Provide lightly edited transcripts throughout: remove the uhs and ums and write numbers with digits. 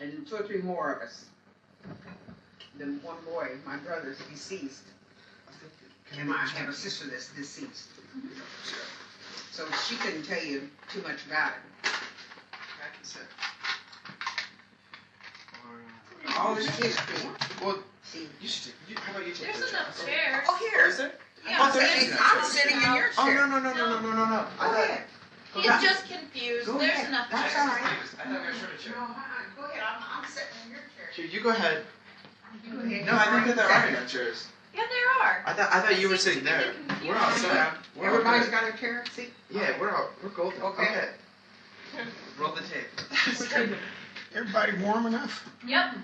and 2 or 3 more of us. Then one boy, my brother's deceased, and I have a sister that's deceased. So she couldn't tell you too much about it. All this history. Well, See, how about you take There's the chair? enough chairs. oh, here. Is there? Yeah, I'm sitting in your Oh, chair. no. Go ahead. He's just confused. Go There's ahead. enough That's chairs. all right. I thought we were short a chair. No, go ahead. I'm sitting in your chair. Here, you go ahead. You go ahead. No, I think that there are enough chairs. Yeah, there are. I thought you were sitting there. We're all set. Everybody's got a chair? See? Yeah, we're golden. Okay. Roll the tape. Everybody warm enough? Yep.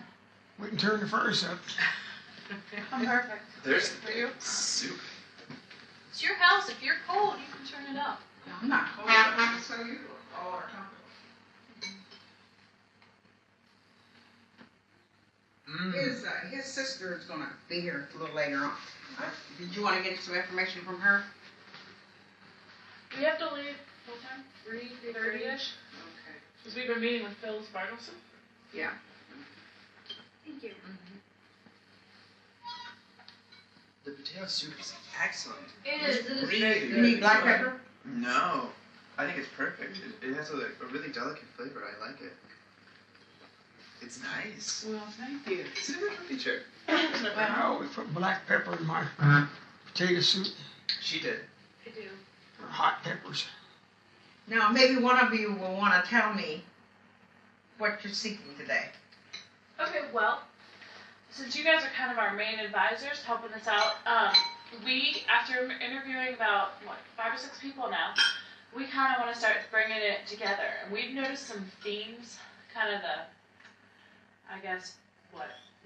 We can turn the furnace up. I'm perfect. There's For you? soup. It's your house. If you're cold, you can turn it up. I'm not cold. I'm so you all are comfortable. His sister is gonna be here a little later on. Did you want to get some information from her? We have to leave what time? 3:30ish? Okay. Because we've been meeting with Phil Spartelson. Yeah. Thank you. The potato soup is excellent. It is. It is Really very good. You good. need black pepper? No, I think it's perfect. It has a really delicate flavor. I like it. It's nice. Well, thank you. Sit in the comfy chair. I always put black pepper in my potato soup, She did. I do. or hot peppers. Now, maybe one of you will want to tell me what you're seeking today. Okay, well, since you guys are kind of our main advisors helping us out, we, after interviewing about, 5 or 6 people now, we kind of want to start bringing it together. And we've noticed some themes, kind of the, I guess,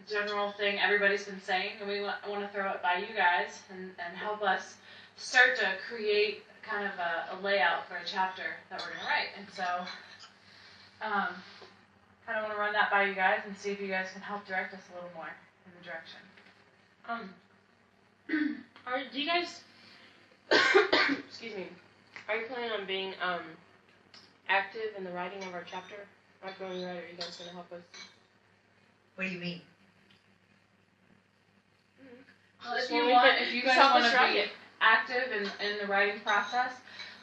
general thing everybody's been saying, and we want to throw it by you guys and help us start to create kind of a layout for a chapter that we're going to write. And so, kind of want to run that by you guys and see if you guys can help direct us a little more in the direction. Do you guys, excuse me, are you planning on being active in the writing of our chapter? Like when we write, are you guys going to help us? What do you mean? Well, if Well, you guys help want us to write be it. active in the writing process,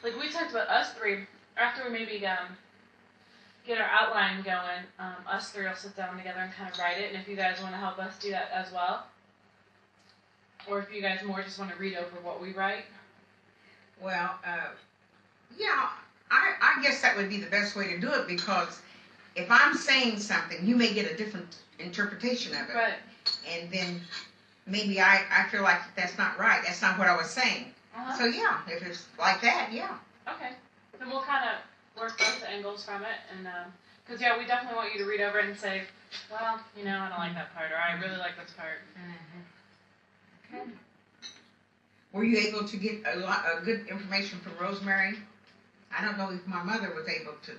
like we talked about us 3, after we maybe get our outline going, us 3 will sit down together and kind of write it, and if you guys want to help us do that as well, or if you guys more just want to read over what we write. Well, yeah, I guess that would be the best way to do it, because if I'm saying something, you may get a different interpretation of it. Right. And then maybe I feel like that's not right. That's not what I was saying. Uh-huh. So yeah, if it's like that, yeah. Okay. Then we'll kind of work both angles from it, and because yeah, we definitely want you to read over it and say, well, I don't like that part, or I really like this part. Okay. Were you able to get a lot of good information from Rosemary? I don't know if my mother was able to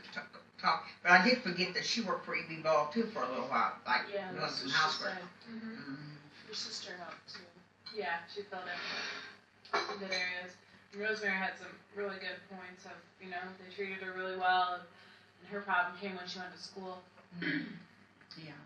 talk, but I did forget that she worked for E.B. Ball too for a little while, like Yeah, doing that's some what she housework. said. Mm-hmm. Your sister helped too. Yeah, she filled in some good areas. And Rosemary had some really good points of, they treated her really well, and her problem came when she went to school. Yeah.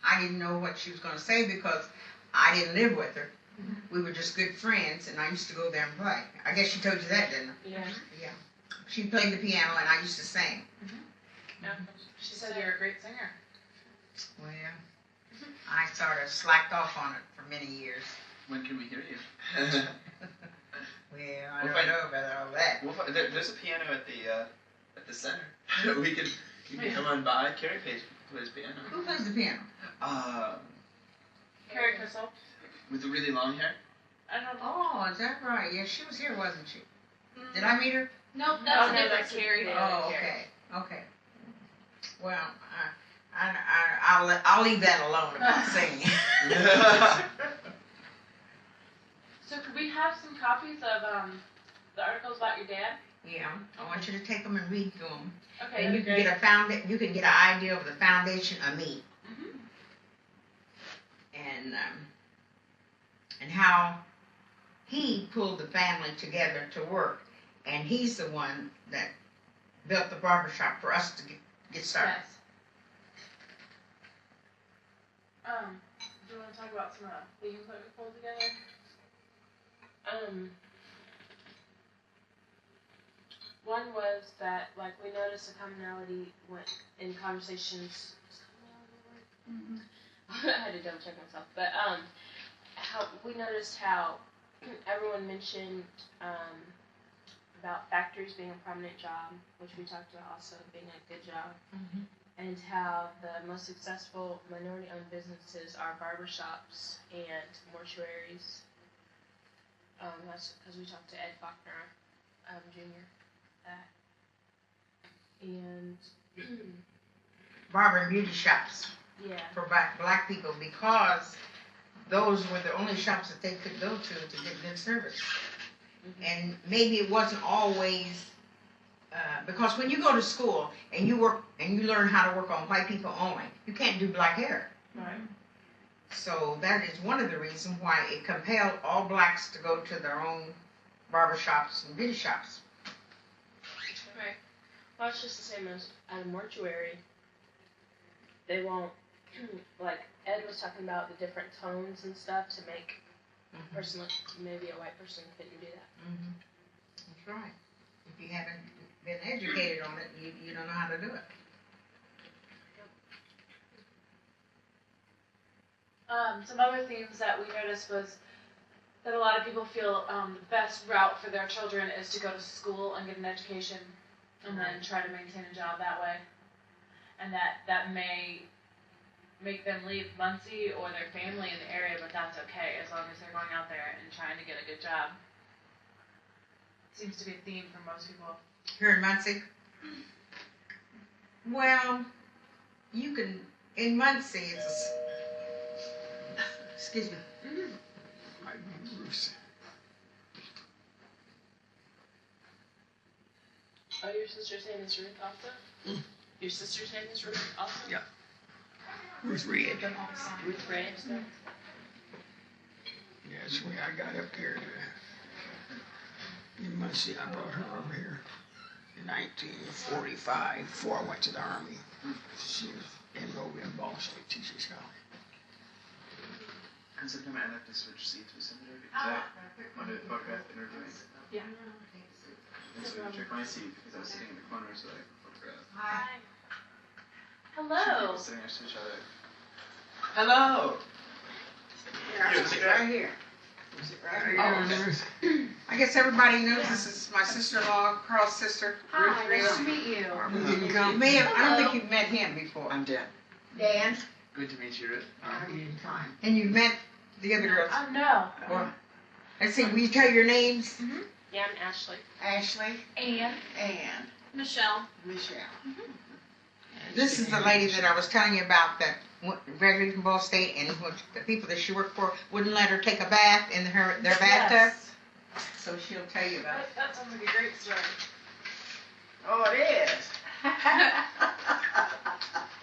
I didn't know what she was going to say because I didn't live with her. Mm-hmm. We were just good friends, and I used to go there and play. I guess she told you that, didn't she? Yeah. Yeah. She played the piano, and I used to sing. Yeah. She said you're a great singer. Well, I sort of slacked off on it for many years. When can we hear you? Well, I We'll don't find- know about all that. There's a piano at the center. You can come on by. Carrie plays piano. Who plays the piano? Carrie Crystal. With the really long hair. I don't know. Oh, is that right? Yeah, she was here, wasn't she? Did I meet her? Nope, that's Oh, a no, different that's Carrie. Oh, okay. Okay. Well, I'll leave that alone about singing. So could we have some copies of the articles about your dad? Yeah, I want you to take them and read through them. Okay, And you that'd can be great. you can get an idea of the foundation of me Mhm. and how he pulled the family together to work, and he's the one that built the barber shop for us to get started. Yes. Do you want to talk about some of the themes that we pulled together? One was that, like, we noticed a commonality in conversations. I had to double check myself, but how we noticed how everyone mentioned about factories being a prominent job, which we talked about also being a good job, and how the most successful minority-owned businesses are barbershops and mortuaries. That's because we talked to Ed Faulkner, Jr. And Barber and beauty shops yeah, for black people, because those were the only shops that they could go to get good service. And maybe it wasn't always because when you go to school and you work and you learn how to work on white people only, you can't do black hair. Right. So that is one of the reasons why it compelled all blacks to go to their own barber shops and beauty shops. Right. well, it's just the same as at a mortuary. They won't, like Ed was talking about the different tones and stuff to make a person like maybe a white person couldn't do that. That's right. If you haven't been educated on it, you don't know how to do it. Some other themes that we noticed was that a lot of people feel the best route for their children is to go to school and get an education and then try to maintain a job that way. And that may make them leave Muncie or their family in the area, but that's okay as long as they're going out there and trying to get a good job. Seems to be a theme for most people. Here in Muncie? Well, you can, in Muncie, it's, excuse me. My name is Ruth. Oh, your sister's name is Ruth also? Your sister's name is Ruth also? Yeah. Ruth Reed. Ruth Ray. Yeah, that's the way I got up here in Muncie. I brought her over here in 1945 before I went to the Army. She was enrolled in Ball State Teaching Scholar. In September, I have to switch seats with somebody because I wanted to photograph interviewing. Yeah. And so I checked my seat because I was sitting in the corner so I could photograph. Hi. Two Hello. people sitting next to each other. Hello! Yeah, sit right here. Sit right here. I guess everybody knows this is my sister-in-law, Carl's sister, Ruth Hi, Reed. nice to meet you. You didn't come. You may have, I don't think you've met him before. I'm Dan. Dan? Good to meet you, Ruth. You didn't come. And you've met the other girls. Oh, no. Well, let's see, will you tell your names? Yeah, I'm Ashley. Ashley Anne. and Michelle. Michelle. This is the lady that I was telling you about that graduated from Ball State, and the people that she worked for wouldn't let her take a bath in their bathtub. Yes. So she'll tell you about it. That sounds like a great story. Oh, it is.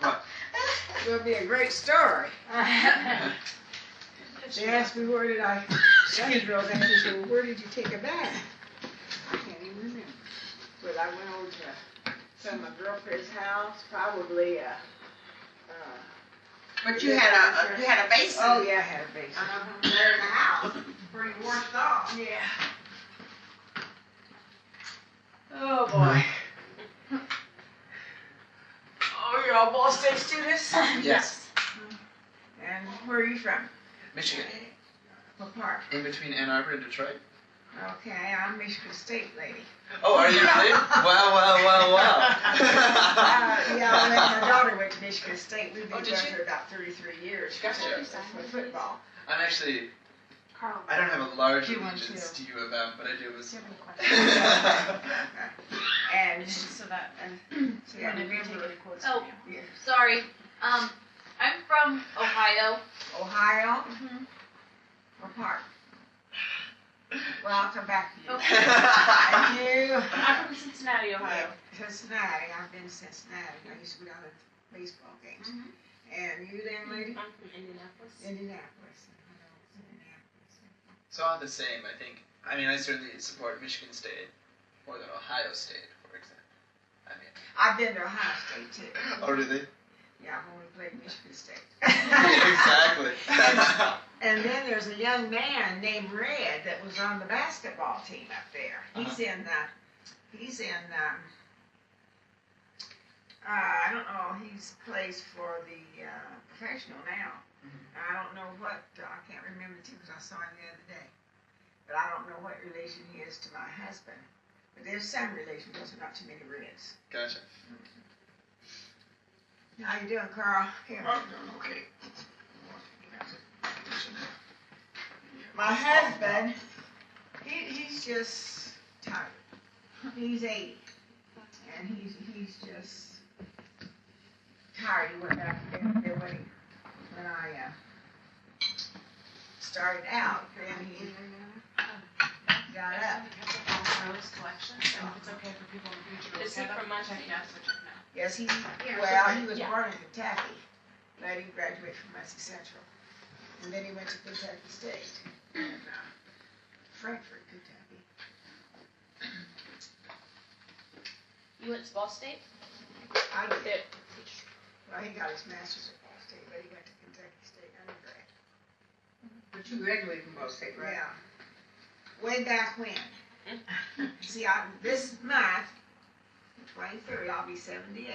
What? It'll be a great story. They asked me where did I, the other girls asked me, so where did you take a bath? I can't even remember. But I went over to some of my girlfriend's house, probably, but you had a basin. Oh, yeah, I had a basin. There in the house. Pretty washed off. Yeah. Oh, boy. Oh, you're all Ball State students? Yes. And where are you from? Michigan. What part? In between Ann Arbor and Detroit. Okay, I'm Michigan State lady. Oh, are you really? Wow. Yeah, my daughter went to Michigan State. We've been Oh, did together she? for about 33 years. Gotcha. For football. I'm actually, Carl. I don't have a large You want allegiance to. to U of M, but I do with Do you have any questions? And So that, so yeah, whenever you take remember, any quotes Oh. from you. yeah. Sorry. I'm from Ohio. Ohio? What part? Well, I'll come back to you. Okay. And you? I'm from Cincinnati, Ohio. Cincinnati. I've been to Cincinnati. I used to go down to baseball games. And you then, lady? I'm from Indianapolis. Indianapolis. I know it's Indianapolis. So all the same, I think. I mean, I certainly support Michigan State more than Ohio State, for example. I've been to Ohio State too. Oh, really? Yeah, I've only played Michigan State. Exactly. And then there's a young man named Red that was on the basketball team up there. He's in I don't know, he's plays for the professional now. I don't know what, I can't remember too because I saw him the other day. But I don't know what relation he is to my husband. But there's some relation, because there are not too many Reds. Gotcha. How you doing, Carl? Here. I'm doing okay. My husband, he's just tired. He's 80. And he's just tired. He went back to bed there when I started out. Then he got up. Rose collection, so if it's okay for people in the future to Is look he at from them, Muncie? check yes or check no. Yes, he was Yeah. born in Kentucky. But he graduated from Muncie Central. And then he went to Kentucky State in Frankfort, Kentucky. You went to Ball State? I did. Did. Well, he got his master's at Ball State, but he went to Kentucky State undergrad. But you graduated from Ball State, right? Yeah. Way back when. Mm. See, this month, the 23rd, I'll be 78.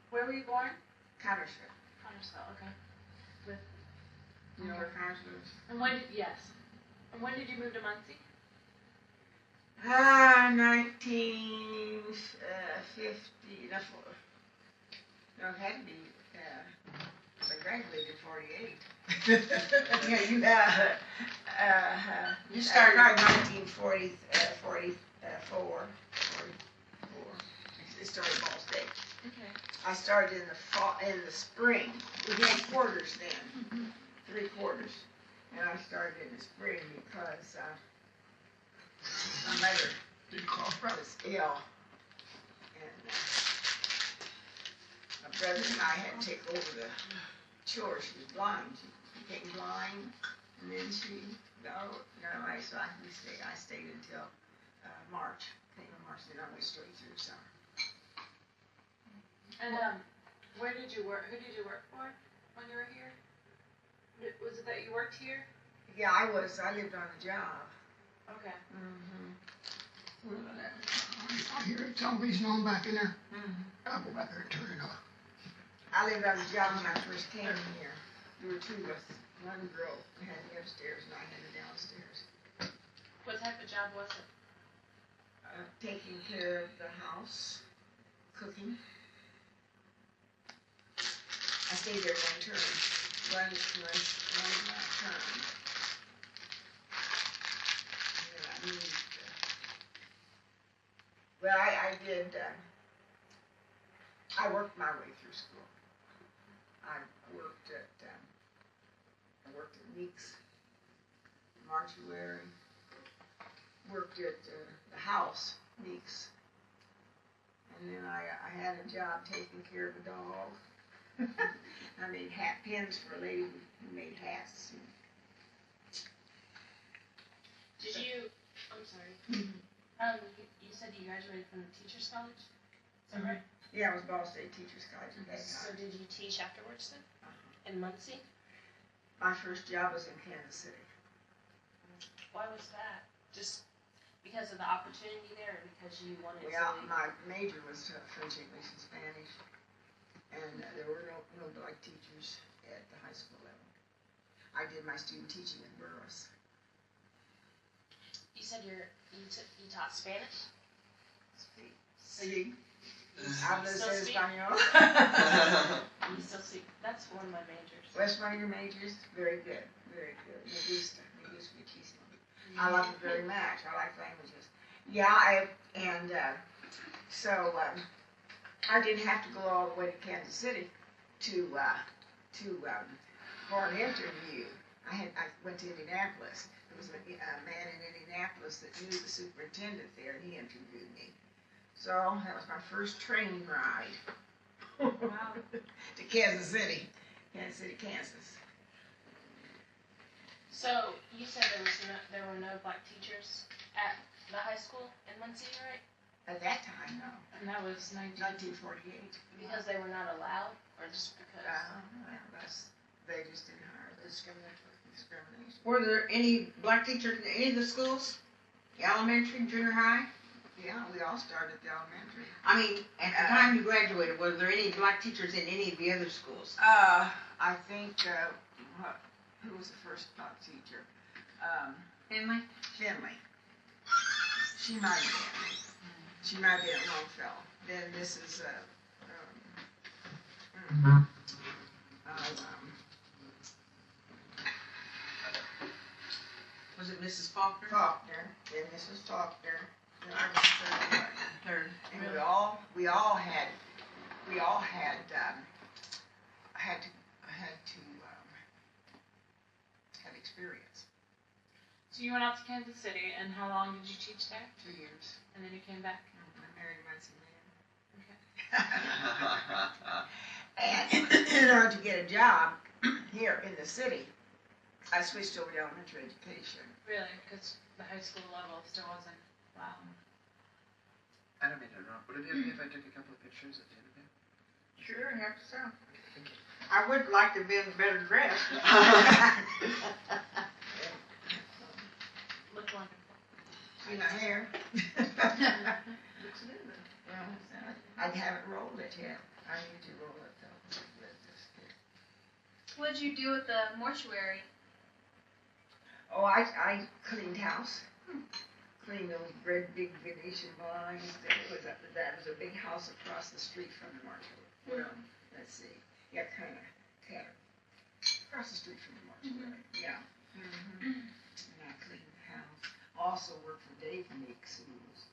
Where were you born? Connersville. Connersville, okay. You know where Connersville is? And when did you move to Muncie? 1950. No, it had to be. I graduated in 48. Yeah, You started. Probably 1944. It started Ball State. Okay. I started in the fall, in the spring. We had quarters then, 3 quarters, and I started in the spring because my mother was ill, and my brother and I had to take over the chores. She was blind. She became blind, and then she I stayed until March. Came in March, then I went straight through summer. And where did you work? Who did you work for when you were here? Was it that you worked here? Yeah, I lived on the job. Okay. I hear television on back in there. Mm-hmm. I'll go back there and turn it off. I lived on the job when I first came here. There were 2 of us. One girl had me upstairs and I had her downstairs. What type of job was it? Taking care of the house, cooking. I stayed there one term. One term. And then I moved. Well, I did. I worked my way through school. I worked at Meeks, Mortuary. Worked at the house, Meeks. And then I had a job taking care of a dog. I made hat pins for a lady who made hats. Did you? I'm sorry. You said you graduated from the Teachers College. Is that right? Yeah, it was Ball State Teachers College at that So time. did you teach afterwards then? In Muncie? My first job was in Kansas City. Why was that? Just because of the opportunity there, or because you wanted Well, to? my major was French, English, and Spanish, and there were no black teachers at the high school level. I did my student teaching at Burroughs. You said you taught Spanish. Sí. Hablas Still speak? español? You still speak. That's one of my majors. What's one of your majors? Very good, very good. Me gusta muchísimo. I love it very much. I like languages. Yeah, so I didn't have to go all the way to Kansas City for an interview. I went to Indianapolis. There was a man in Indianapolis that knew the superintendent there, and he interviewed me. So that was my first train ride to Kansas City, Kansas. So you said there were no black teachers at the high school in Muncie, right? At that time, no. And that was 1948. Because they were not allowed, or just because? They just didn't hire them. Discrimination. Were there any black teachers in any of the schools? Elementary, junior high? Yeah, we all started at the elementary. I mean, at the time you graduated, were there any black teachers in any of the other schools? I think, who was the first black teacher? Finley? Finley. She might have been. She might be at Longfellow. Then Mrs. Was it Mrs. Faulkner? Faulkner. Then Mrs. Faulkner. Then I was the third. Third. And we all had have experience. So you went out to Kansas City, and how long did you teach there? 2 years. And then you came back? I married a Muncie man. Okay. And in order to get a job here in the city, I switched over to elementary education. Really? Because the high school level still wasn't. Wow. I don't mean to interrupt. Would it be okay if I took a couple of pictures at the end of it? Sure, have so. Thank you. I would like to have been better dressed. Look wonderful. See my hair? Looks good. I haven't rolled it yet. I need to roll it though. What'd you do at the mortuary? Oh, I cleaned house. Cleaned those great big Venetian blinds. That was a big house across the street from the mortuary. Well, let's see. Yeah, kind of across the street from the mortuary. Yeah. And I cleaned the house. Also worked for Dave Meeks, who was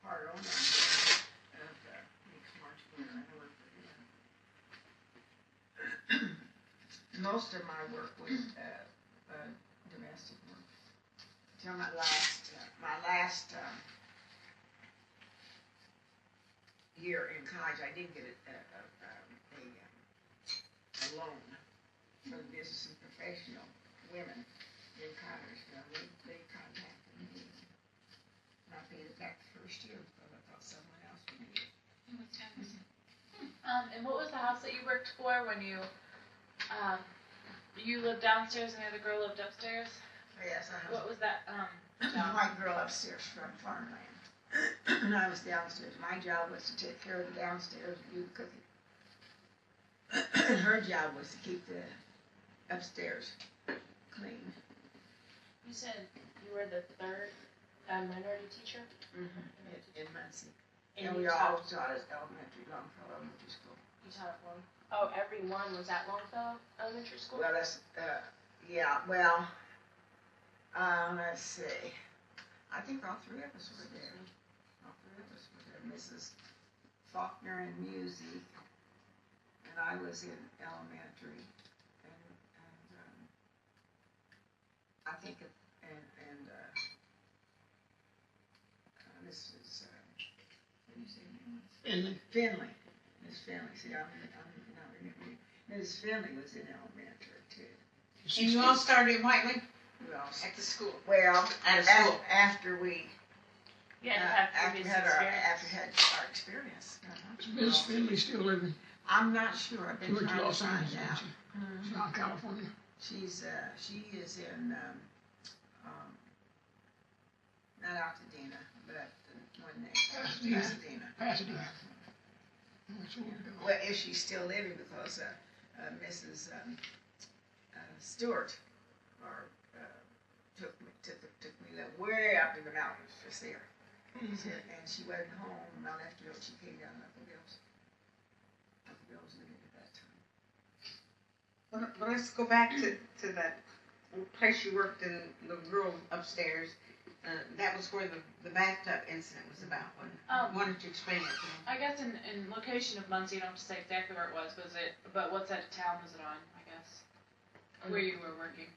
part owner of the Meeks mortuary. I worked for him. Most of my work was domestic work. Till my last year in college, I did get a loan for the business and professional women in college. They contacted me. And I paid it back the first year because I thought someone else would need it. And what was the house that you worked for when you lived downstairs and the other girl lived upstairs? Yes, I What was that The job? white girl upstairs from farmland. And I was downstairs. My job was to take care of the downstairs and do the cooking. And her job was to keep the upstairs clean. You said you were the third minority teacher? In Muncie. And And you we taught, all taught at Longfellow Elementary School. you taught at Long. Oh, everyone was at Longfellow Elementary School? Well, that's, yeah, well, let's see. I think all three of us were there. All three of us were there. Mrs. Faulkner in music, and I was in elementary, and I think, Mrs. What do you say her name was? Finley. Miss Finley. See, I'm not remembering. Mrs. Finley was in elementary too. And you all started in Whiteley Well, at the school? well, At a school? after we You had to have after previous had experience. our experience. Is Miss Finley still living? I'm not sure. I've She been went to trying to Los find Angeles, out. didn't she? She's out in California. She is in not Altadena, but one next. Pasadena. Pasadena. That's where we go. Well, if she's still living, because Mrs. Stewart took me way up in the mountains just there. And she wasn't home. Not after she came down to Upper Hills. Upper Hills living at that time. Well, let's go back to that place you worked in, the girl upstairs. That was where the bathtub incident was about. Why don't you explain it to me? I guess in location of Muncie, you don't have to say exactly where it was it, but what side of town was it on, I guess? Where you were working?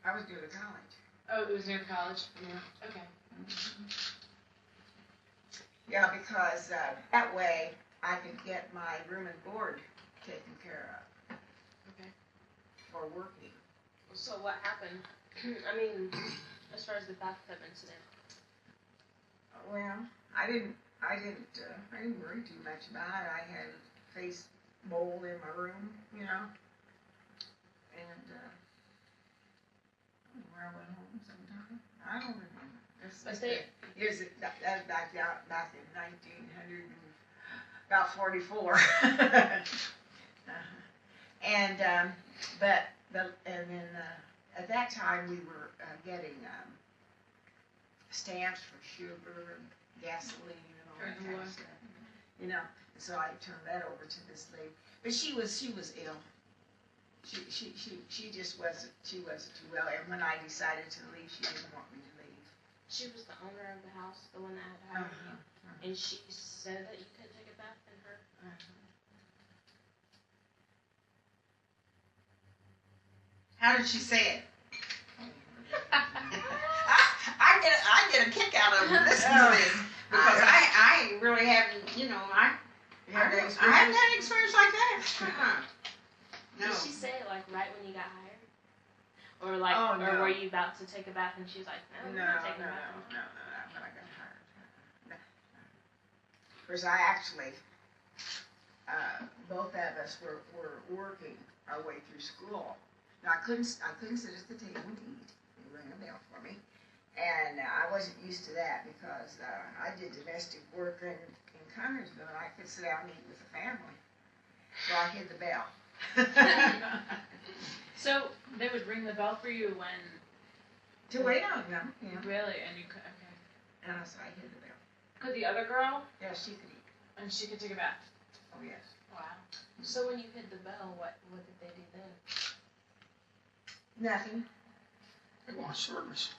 I was near the college. Oh, it was near the college? Yeah. Okay. Yeah, because that way I could get my room and board taken care of Okay. for working. So what happened? I mean, as far as the bathtub incident. Well, I didn't worry too much about it. I had a face mole in my room, you know, and where I went home sometime. I don't remember. But they- That was back in 1900, about 44. And then at that time we were getting stamps for sugar and gasoline and all that kind of stuff. You know, and so I turned that over to this lady. But she was ill. She just wasn't too well. And when I decided to leave, she didn't want me to leave. She was the owner of the house, the one that had hired you, and she said that you could take a bath in her. How did she say it? I get a kick out of listening to this because I really haven't, you know, I haven't had an experience like that. No. Did she say it like right when you got hired? Or like, Oh, no. or were you about to take a bath and she was like, no, No, I'm not taking a bath. when I got hired. No. Of course, I actually, both of us were working our way through school. Now, I couldn't sit at the table and eat. They rang a bell for me. And I wasn't used to that because I did domestic work in Connersville, and I could sit down and eat with the family. So I hit the bell. So they would ring the bell for you when To wait on them, yeah. really, and you could okay. And so I hit the bell. Could the other girl Yeah, she could eat. and she could take a bath? Oh, yes. Wow. So when you hit the bell, what did they do then? Nothing. They want service.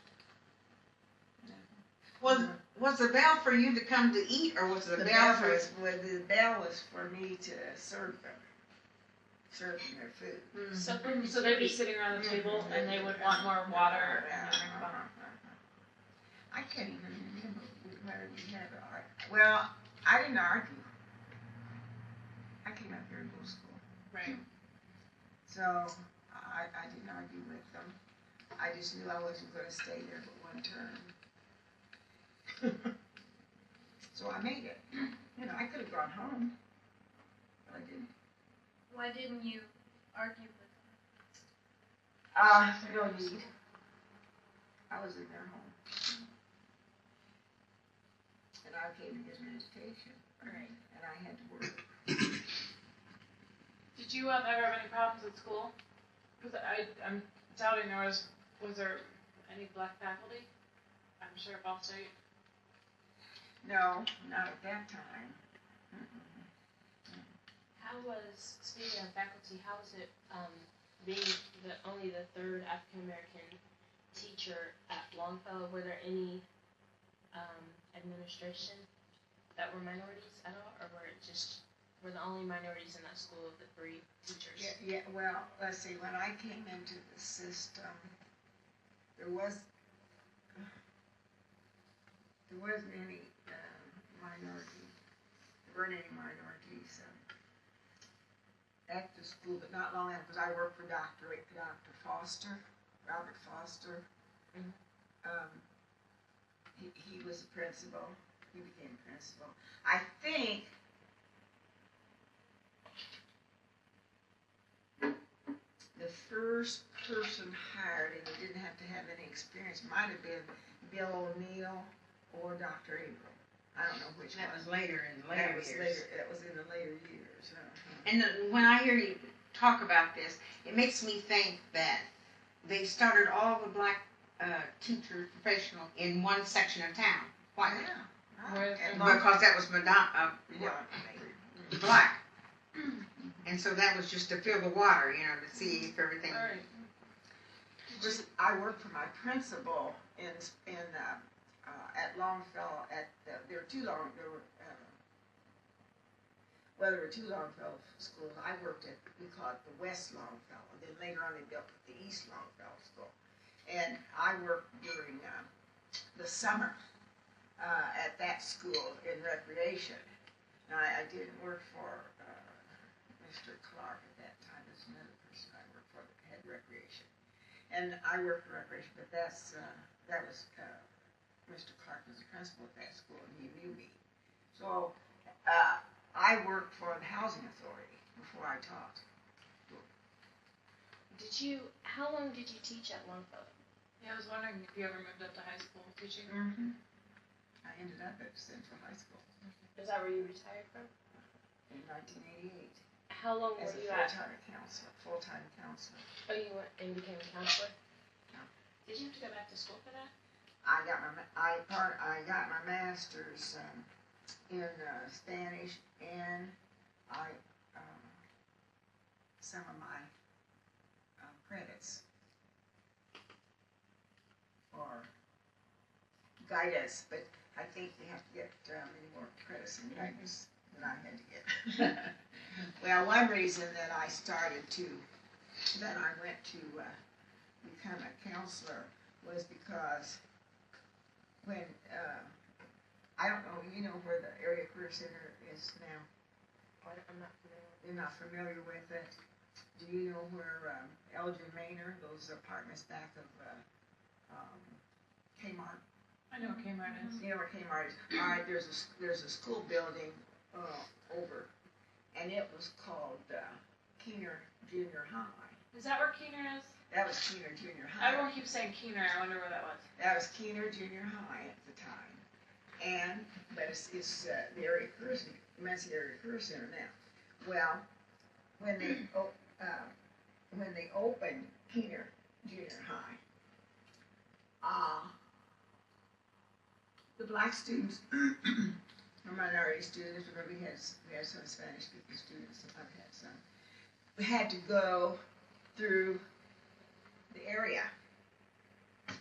Was the bell for you to come to eat, or was the bell for? The bell was for me to serve them their food. Mm-hmm. So they'd be sitting around the table and they would want more water and drink water. I can't even remember whether we had well, I didn't argue. I came up here to go to school. Right. So I didn't argue with them. I just knew I wasn't going to stay there but one term. So I made it. You know, I could have gone home, but I didn't. Why didn't you argue with them? No need. I was in their home. And I came to get an education. Right. And I had to work. Did you ever have any problems at school? Because I'm doubting was there any black faculty? I'm sure at Ball State. No, not at that time. How was, speaking of faculty, how was it being only the third African American teacher at Longfellow? Were there any administration that were minorities at all, or were the only minorities in that school of the three teachers? Yeah, well, let's see, when I came into the system, there wasn't any minority. There weren't any minorities at the school, but not long after, because I worked for Dr. Foster, Robert Foster. He was a principal. He became principal. I think the first person hired, and he didn't have to have any experience, might have been Bill O'Neill or Dr. Abram. I don't know which That one. was later in later years. That was in the later years. And when I hear you talk about this, it makes me think that they started all the black teacher professional in one section of town. Why? Because that was black. And so that was just to fill the water, you know, to see if everything. All right. I worked for my principal at Longfellow. There were two Longfellow schools. I worked at, we call it the West Longfellow. Then later on they built the East Longfellow School. And I worked during the summer at that school in recreation. Now, I didn't work for Mr. Clark at that time. There's another person I worked for that had recreation. And I worked for recreation, but that was Mr. Clark was the principal at that school, and he knew me. So I worked for the housing authority before I taught. How long did you teach at Longfellow? Yeah, I was wondering if you ever moved up to high school. Did you? Mm-hmm. I ended up at Central High School Is that where you retired from? in 1988 How long as were a you at? full-time counselor. Oh, you went and became a counselor? Yeah. Did you have to go back to school for that? I got my master's in Spanish, and some of my credits for guidance, but I think you have to get many more credits in guidance than I had to get. Well, one reason that I went to become a counselor was because when, I don't know, you know where the Area Career Center is now? I'm not familiar. You're not familiar with it? Do you know where Elgin Manor, those apartments back of Kmart? I know what Kmart is. You know where Kmart is? All right, there's a school building over, and it was called Keener Junior High. Is that where Keener is? That was Keener Junior High. Everyone keeps saying Keener. I wonder where that was. That was Keener Junior High at the time, but it's the Area Career Center, Muncie Area Career Center now. Well, when they opened Keener Junior High, the black students, or minority students, remember we had some Spanish speaking students, I've had some, we had to go through the area.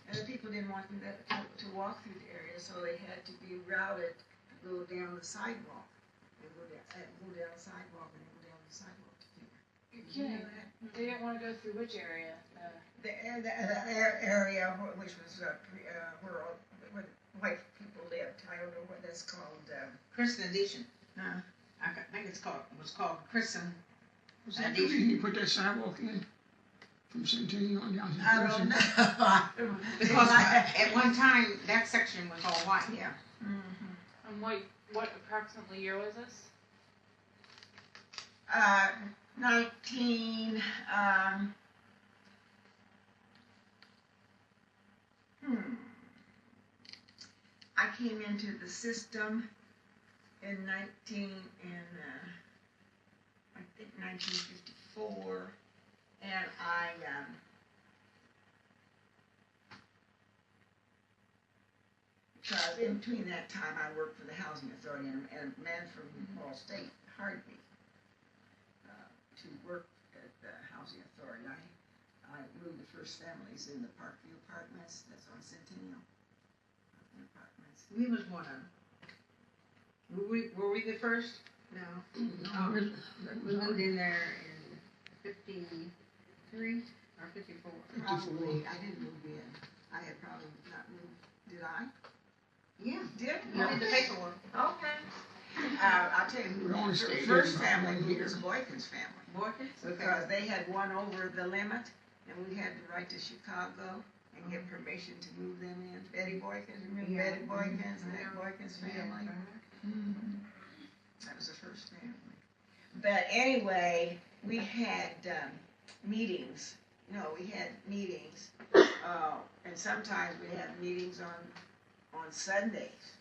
And the people didn't want them to walk through the area, so they had to be routed to go down the sidewalk. And go down the sidewalk and then go down the sidewalk to Keener. Did you know that? They didn't want to go through which area? The area which was where white people lived. I don't know what that's called. Christian Edition. Huh? I think it was called Christian. Was that the reason you put that sidewalk in? From Centennial on down to I don't know. Because at one time, that section was all white. Yeah. Mm-hmm. And what approximately year was this? 19. I came into the system in 1954, and because in between that time I worked for the Housing Authority, and a man from Ball State hired me to work at the Housing Authority. I moved the first families in the Parkview Apartments, that's on Centennial Apartments. We was one of them. Were we the first? No. We moved in there in 53 or 54. Probably, I didn't move in. I had probably not moved. Did I? Yeah. Did? You did the paperwork. Okay. I'll tell you, We're on the stage first here. family was Boykins family. Boykins? Because they had one over the limit, and we had to write to Chicago and get permission to move them in. Betty Boykins, remember Yeah. Betty Boykins and that Boykins family? That was the first family. But anyway, we had meetings. No, we had meetings, and sometimes we had meetings on Sundays.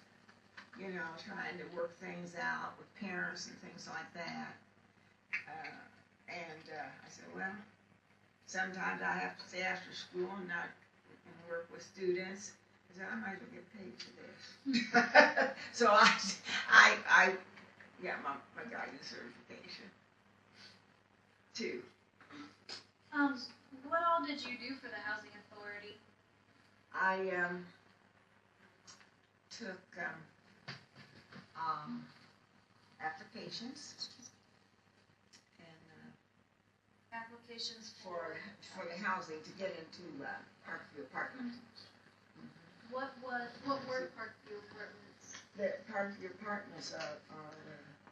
You know, trying to work things out with parents and things like that. I said, well, sometimes I have to stay after school and work with students. I said, I might as well get paid for this. So I got my guidance certification too. What all did you do for the housing authority? I took applications and Applications for the housing to get into Parkview Apartments. What were Parkview Apartments? The Parkview Apartments are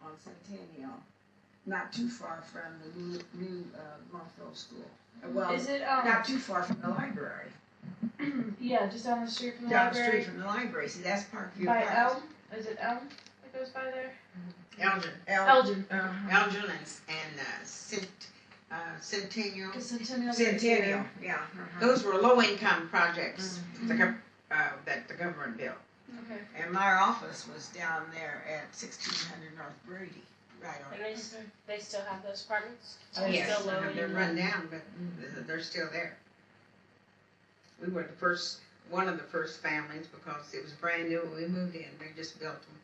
on Centennial, not too far from the new Longfellow School. Well, Is it not too far from the library. Yeah, just down the street from the down the library. street from the library. See, that's Parkview By Apartments. Elm? Is it Elm that goes by there? Elgin, Elgin. Elgin and Centennial. The Centennial. Centennial, yeah. Those were low-income projects that the government built. Okay. And my office was down there at 1600 North Brady, right on. And they still have those apartments? Oh, yes, Still low they're income? run down, but they're still there. We were one of the first families because it was brand new when we moved in. They just built them.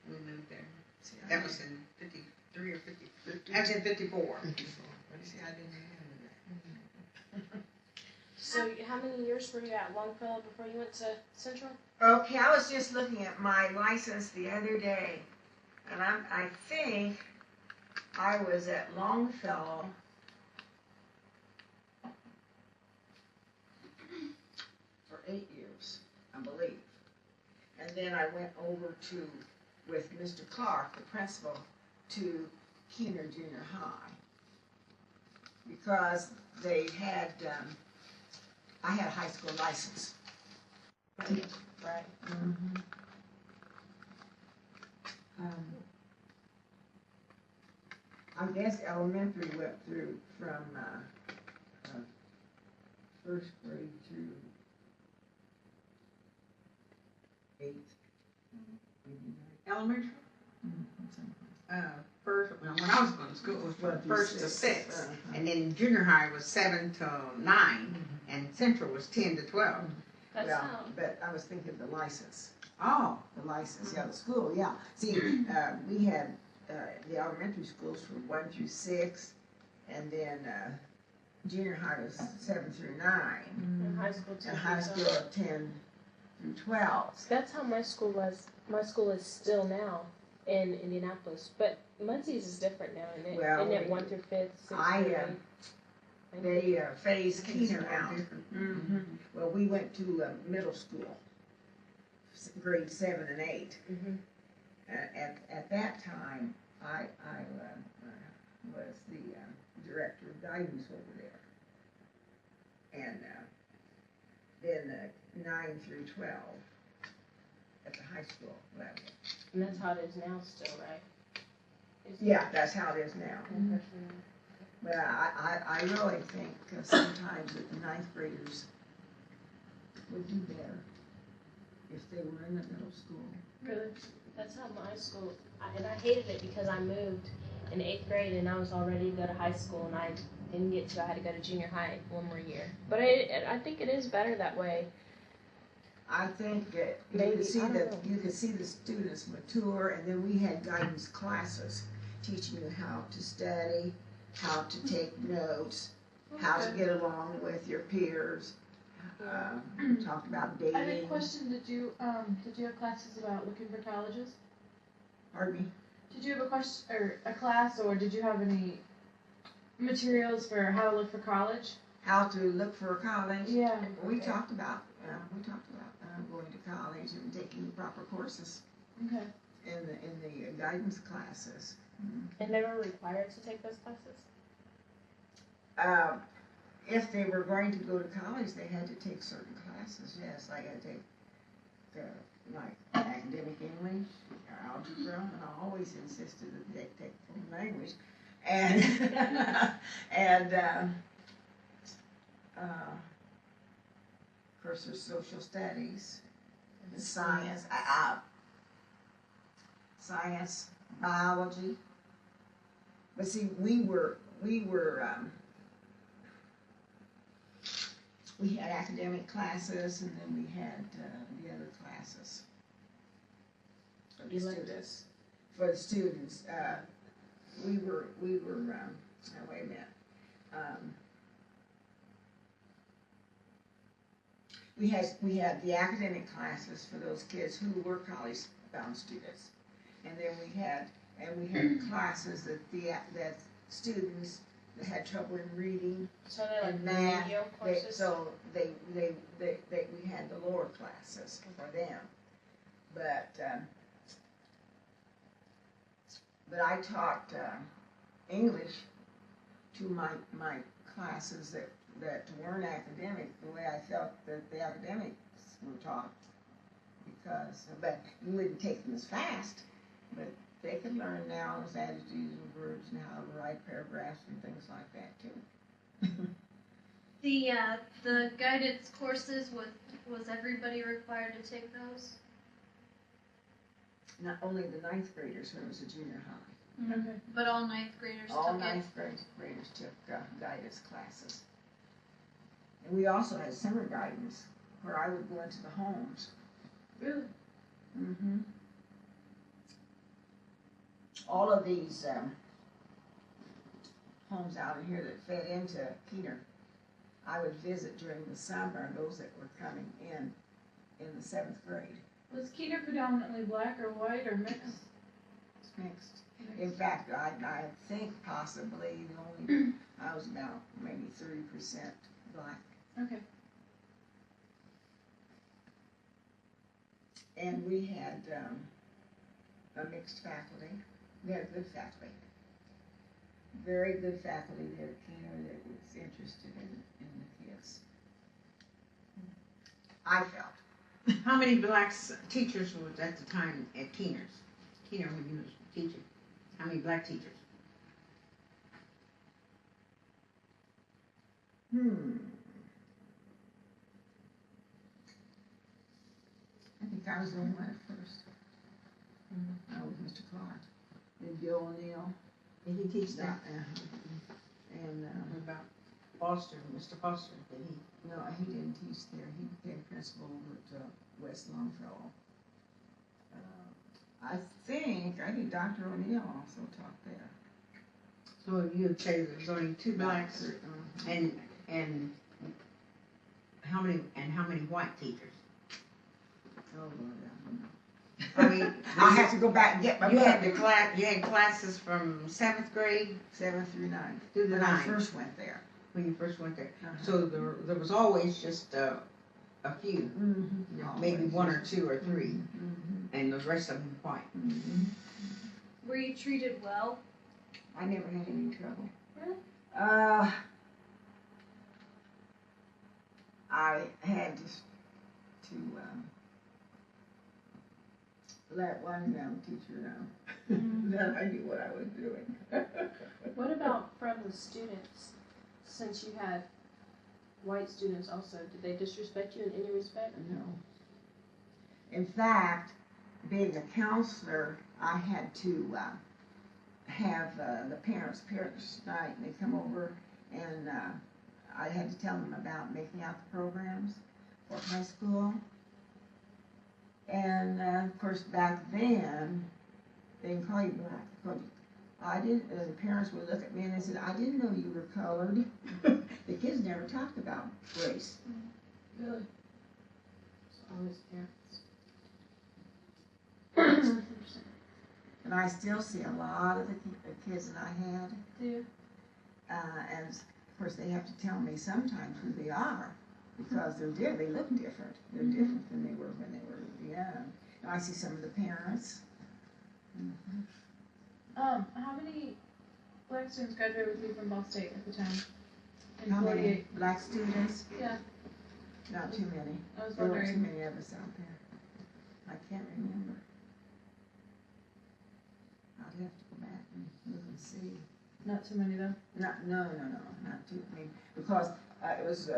We moved there. See, That was in 53 or 50. That was in 54. See, I didn't know that. So how many years were you at Longfellow before you went to Central? Okay, I was just looking at my license the other day, and I think I was at Longfellow for 8 years, I believe. And then I went over with Mr. Clark, the principal, to Keener Junior High. Because they had, I had a high school license. Right. I guess elementary went through from first grade through 8th. Elementary? First, when I was going to school, it was from first to sixth. And then junior high was 7 to 9, and central was 10 to 12. That's Well, how. but I was thinking of the license. Oh, The license, yeah, the school, yeah. See, we had the elementary schools from 1 through 6, and then junior high was 7 through 9, In high school too. and high school 10 through 12. That's how my school was. My school is still now in Indianapolis, but Muncie's is different now, isn't it? Well, isn't it 1 through 5th, 6th, I, through 8th? They phased it's Keener more out. different. Well, we went to middle school, grade 7 and 8. At that time, I was the director of guidance over there. And then 9 through 12 at the high school level. And that's how it is now still, right? Yeah, that's how it is now. But I really think sometimes that the 9th graders would do better if they were in the middle school. Really? That's how my school, and I hated it because I moved in 8th grade and I was all ready to go to high school and I didn't get to. I had to go to junior high 1 more year. But I think it is better that way. I think that Maybe, you could see the students mature, and then we had guidance classes teaching you how to study, how to take notes, how to get along with your peers. Talked about dating. I have a question. Did you have classes about looking for colleges? Pardon me? Did you have a question or a class, or did you have any materials for how to look for college? How to look for a college. Yeah. We talked about going to college and taking the proper courses Okay. in the guidance classes. And they were required to take those classes? If they were going to go to college, they had to take certain classes. Yes, I had to take like academic English, algebra, and I always insisted that they take foreign language, and of course there's social studies, and science, biology. But see, we had academic classes, and then we had the other classes for the students. For the students, we were. Oh, wait a minute. We had the academic classes for those kids who were college-bound students, and then we had classes that students that had trouble in reading. So they're like and math. remedial courses? We had the lower classes for them, but I taught English to my classes that weren't academic the way I felt that the academics were taught. But you wouldn't take them as fast, but they could learn nouns, adjectives, and verbs, and how to write paragraphs and things like that too. The guidance courses, was everybody required to take those? Not only the ninth graders when it was a junior high. Okay. But all ninth graders All took it? ninth graders took guidance classes. And we also had summer guidance where I would go into the homes. Really? Mm-hmm. All of these homes out in here that fed into Keener, I would visit during the summer, those that were coming in the 7th grade. Was Keener predominantly black or white or mixed? It's mixed. In fact, I think possibly the only, I was about maybe 30% black. Okay. And we had a mixed faculty. We had good faculty. Very good faculty there at Keener that was interested in the kids. I felt. How many black teachers was at the time at Keener when you was teaching? How many black teachers? I think I was the only one at first. I was Mr. Clark. Then Bill O'Neill. Did he teach that? And What about Foster, Mr. Foster? Did he? no, he didn't teach there. He became principal over at West Longfellow. I think Dr. O'Neill also taught there. So you would say there's only 2 blacks, and how many white teachers? Oh, Lord, I don't know. I mean, I have to go back and get my you book. had classes from 7th grade 7th through 9th. through the When I 9th first went there. when you first went there. Uh-huh. So there was always just a few, Mm-hmm. maybe 1 or 2 or 3, Mm-hmm. and the rest of them white. Mm-hmm. Were you treated well? I never had any trouble. Really? I had to let one teacher know that I knew what I was doing. What about from the students? Since you had white students also, did they disrespect you in any respect? No. In fact, being a counselor, I had to have the parents night, and they come over, and I had to tell them about making out the programs for high school. And of course, back then, they didn't call you black. I didn't. The parents would look at me and they said, "I didn't know you were colored." The kids never talked about race. Really? It's always parents. And I still see a lot of the kids that I had. Do you? And of course, they have to tell me sometimes who they are because they look different. They're different than they were when they were young. And I see some of the parents. Mm-hmm. How many black students graduated with you from Ball State at the time? In How 48? many black students? Yeah. Not too many. I was There weren't too wondering. many of us out there. I can't remember. I'd have to go back and look and see. Not too many though. No, not too many. Because it was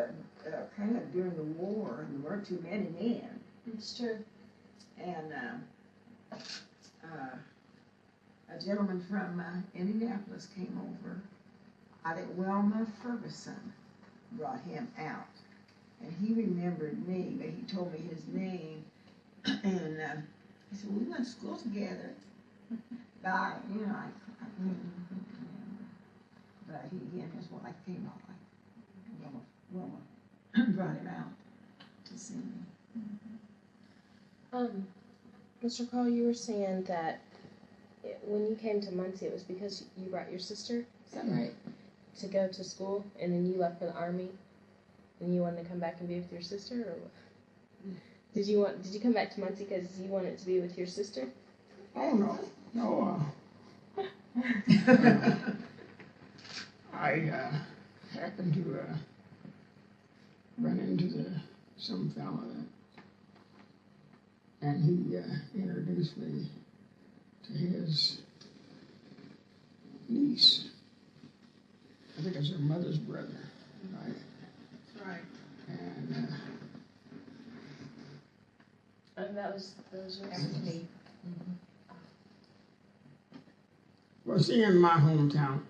kind of during the war, and there weren't too many men. It's true. And a gentleman from Indianapolis came over. I think Wilma Ferguson brought him out. And he remembered me, but he told me his name. And he said, "We went to school together." But I couldn't remember. But he and his wife came by. Wilma brought him out to see me. Mr. Carl, you were saying that when you came to Muncie, it was because you brought your sister, is that right? To go to school, and then you left for the Army, and you wanted to come back and be with your sister, or what? Did you come back to Muncie because you wanted to be with your sister? Oh, no. No, I happened to run into some fella, and he introduced me to his niece. I think it was her mother's brother, right? That's right. And that was those were. That was me. well, see, in my hometown,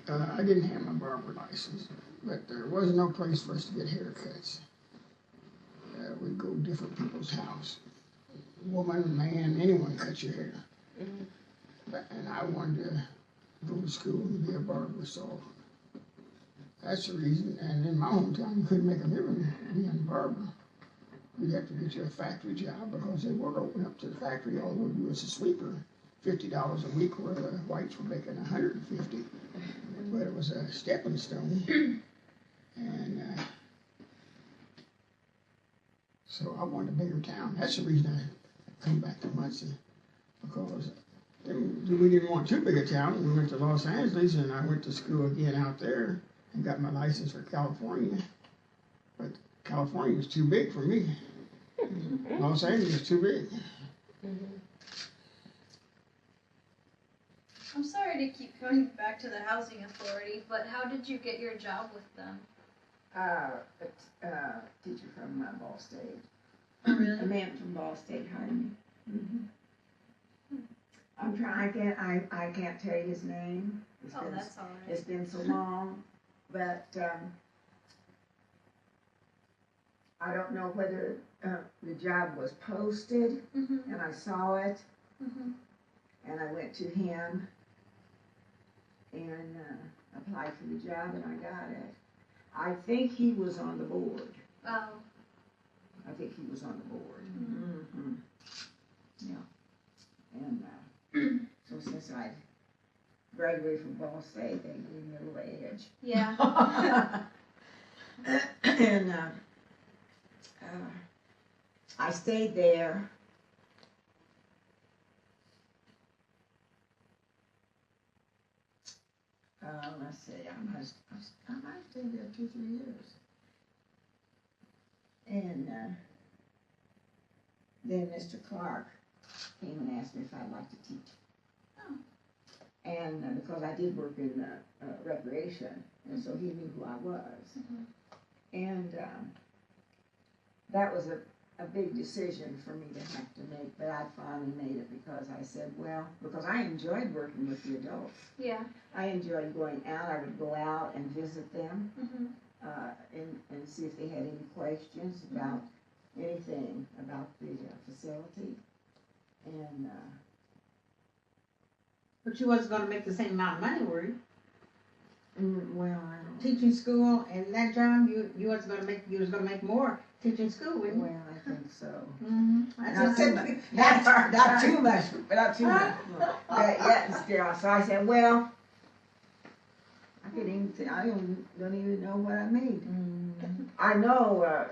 I didn't have my barber license, but there was no place for us to get haircuts. We'd go to different people's house. Woman, man, anyone cut your hair. And I wanted to go to school and be a barber, so that's the reason. And in my hometown, you couldn't make a living being a barber. You'd have to get you a factory job because they weren't open up to the factory, although you was a sweeper. $50 a week where the whites were making $150. But it was a stepping stone. And so I wanted a bigger town. That's the reason I come back to Muncie, because we didn't want too big a town. We went to Los Angeles, and I went to school again out there and got my license for California. But California was too big for me. Los Angeles was too big. I'm sorry to keep going back to the housing authority, but how did you get your job with them? A teacher from Ball State. Oh, really? A man from Ball State hired me. I'm trying. I can't tell you his name. That's all right. It's been so long, but I don't know whether the job was posted, and I saw it, and I went to him and applied for the job, and I got it. I think he was on the board. Oh. I think he was on the board. Yeah. And so since I graduated from Ball State, they gave me a little edge. Yeah. And I stayed there. Let's see, I might have stayed there 2-3 years. And then Mr. Clark came and asked me if I'd like to teach. Oh. And because I did work in recreation, and so he knew who I was. And that was a big decision for me to have to make, but I finally made it because I said, well, because I enjoyed working with the adults. Yeah. I enjoyed going out. I would go out and visit them and see if they had any questions about anything about the facility. And But you wasn't gonna make the same amount of money, were you? well, I don't. Teaching school and that job, you was gonna make more teaching school, wouldn't you? Well, I think so. That's what I said. Not too much, but not too much. Yeah, still. So I said, well, I don't even know what I made. I know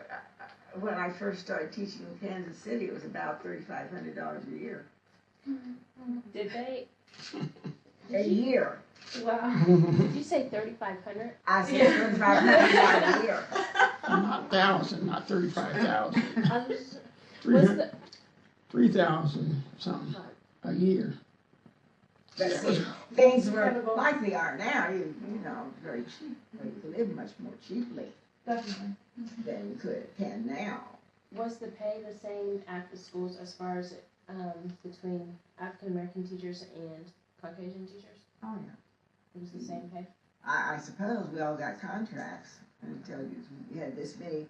when I first started teaching in Kansas City, it was about $3,500 a year. Did they? A year. Wow. Did you say 3,500? I said $3,500 a year. Not 1,000, not 35,000. What's the 3,000 something a year. But see, things were like they are now. You know, very cheap. You could live much more cheaply Definitely. than you can now. Was the pay the same at the schools as far as between African American teachers and Caucasian teachers? Oh yeah. It was the same pay? I suppose we all got contracts until you had this many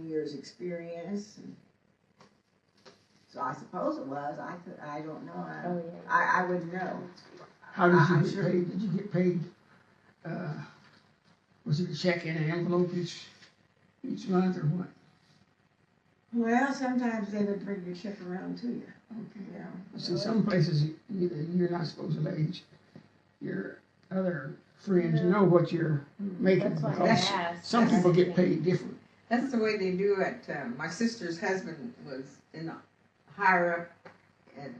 years experience. And so I suppose it was. I don't know. I wouldn't know. How did you get paid? Did you get paid? Was it a check in an envelope each month or what? Well, sometimes they would bring your check around to you. Okay. You know. See, some places you're not supposed to let your other friends know what you're making, That's why I because asked. some people get paid different. That's the way they do it. My sister's husband was higher up at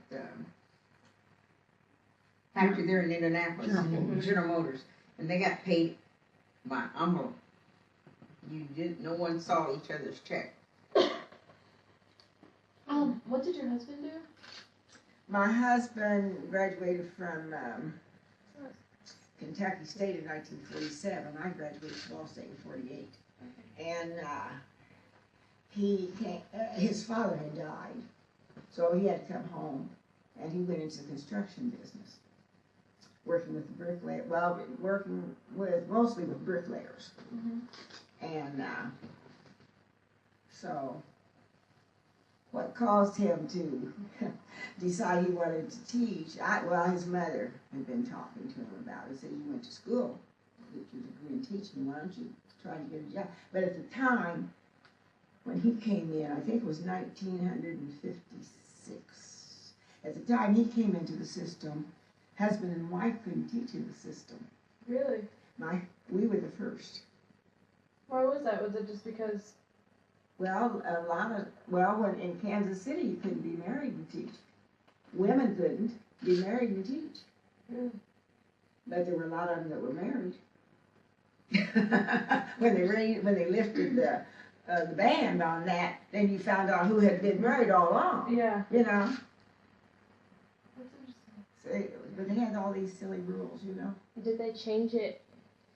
factory there in Indianapolis, General Motors. General Motors, and they got paid by envelope. No one saw each other's check. What did your husband do? My husband graduated from Kentucky State in 1947. I graduated from Ball State in 48. And he came, his father had died, so he had to come home, and he went into the construction business, working with the bricklayer. Well, working with mostly with bricklayers, and so what caused him to decide he wanted to teach? His mother had been talking to him about it. Said, "You went to school, get your degree in teaching. Why don't you try to get a job?" But at the time, when he came in, I think it was 1956. At the time he came into the system, husband and wife couldn't teach in the system. Really? We were the first. Why was that? Was it just because? Well, when in Kansas City you couldn't be married and teach. Women couldn't be married and teach. But there were a lot of them that were married. when they lifted the ban on that, then you found out who had been married all along. Yeah. You know. That's interesting. So, but they had all these silly rules, you know. Did they change it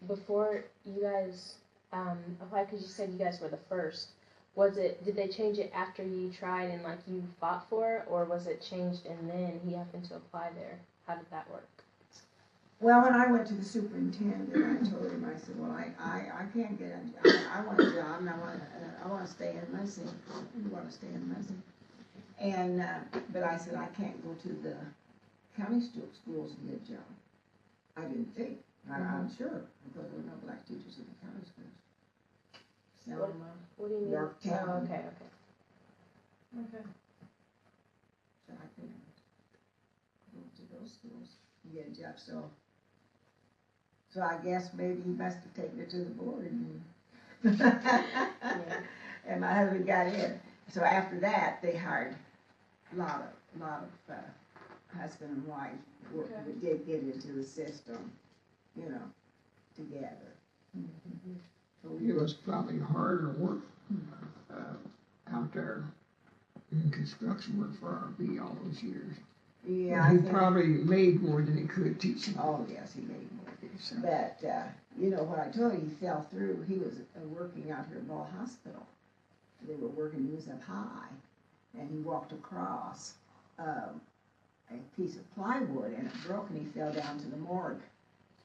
before you guys applied? Because you said you guys were the first. Did they change it after you tried and like you fought for it, or was it changed and then he happened to apply there? How did that work? Well, when I went to the superintendent, I told him, I said, well, I can't get a job. I want a job, and I want to stay in Muncie. I want to stay in Muncie. And, but I said, I can't go to the county schools and get a job. I didn't think. I'm sure, because there were no black teachers in the county schools. So, What do you mean? Yorktown. Oh, okay. Okay. So I couldn't go to those schools and get a job. So I guess maybe he must have taken it to the board. And my husband got in. So after that, they hired a lot of husband and wife that did get into the system, you know, together. It was probably harder work out there in construction work for RB all those years. Yeah, He probably made more than he could teaching. Oh, yes, he made more. So, But, you know, what I told you, he fell through. He was working out here at Ball Hospital. They were working, he was up high, and he walked across a piece of plywood, and it broke, and he fell down to the morgue.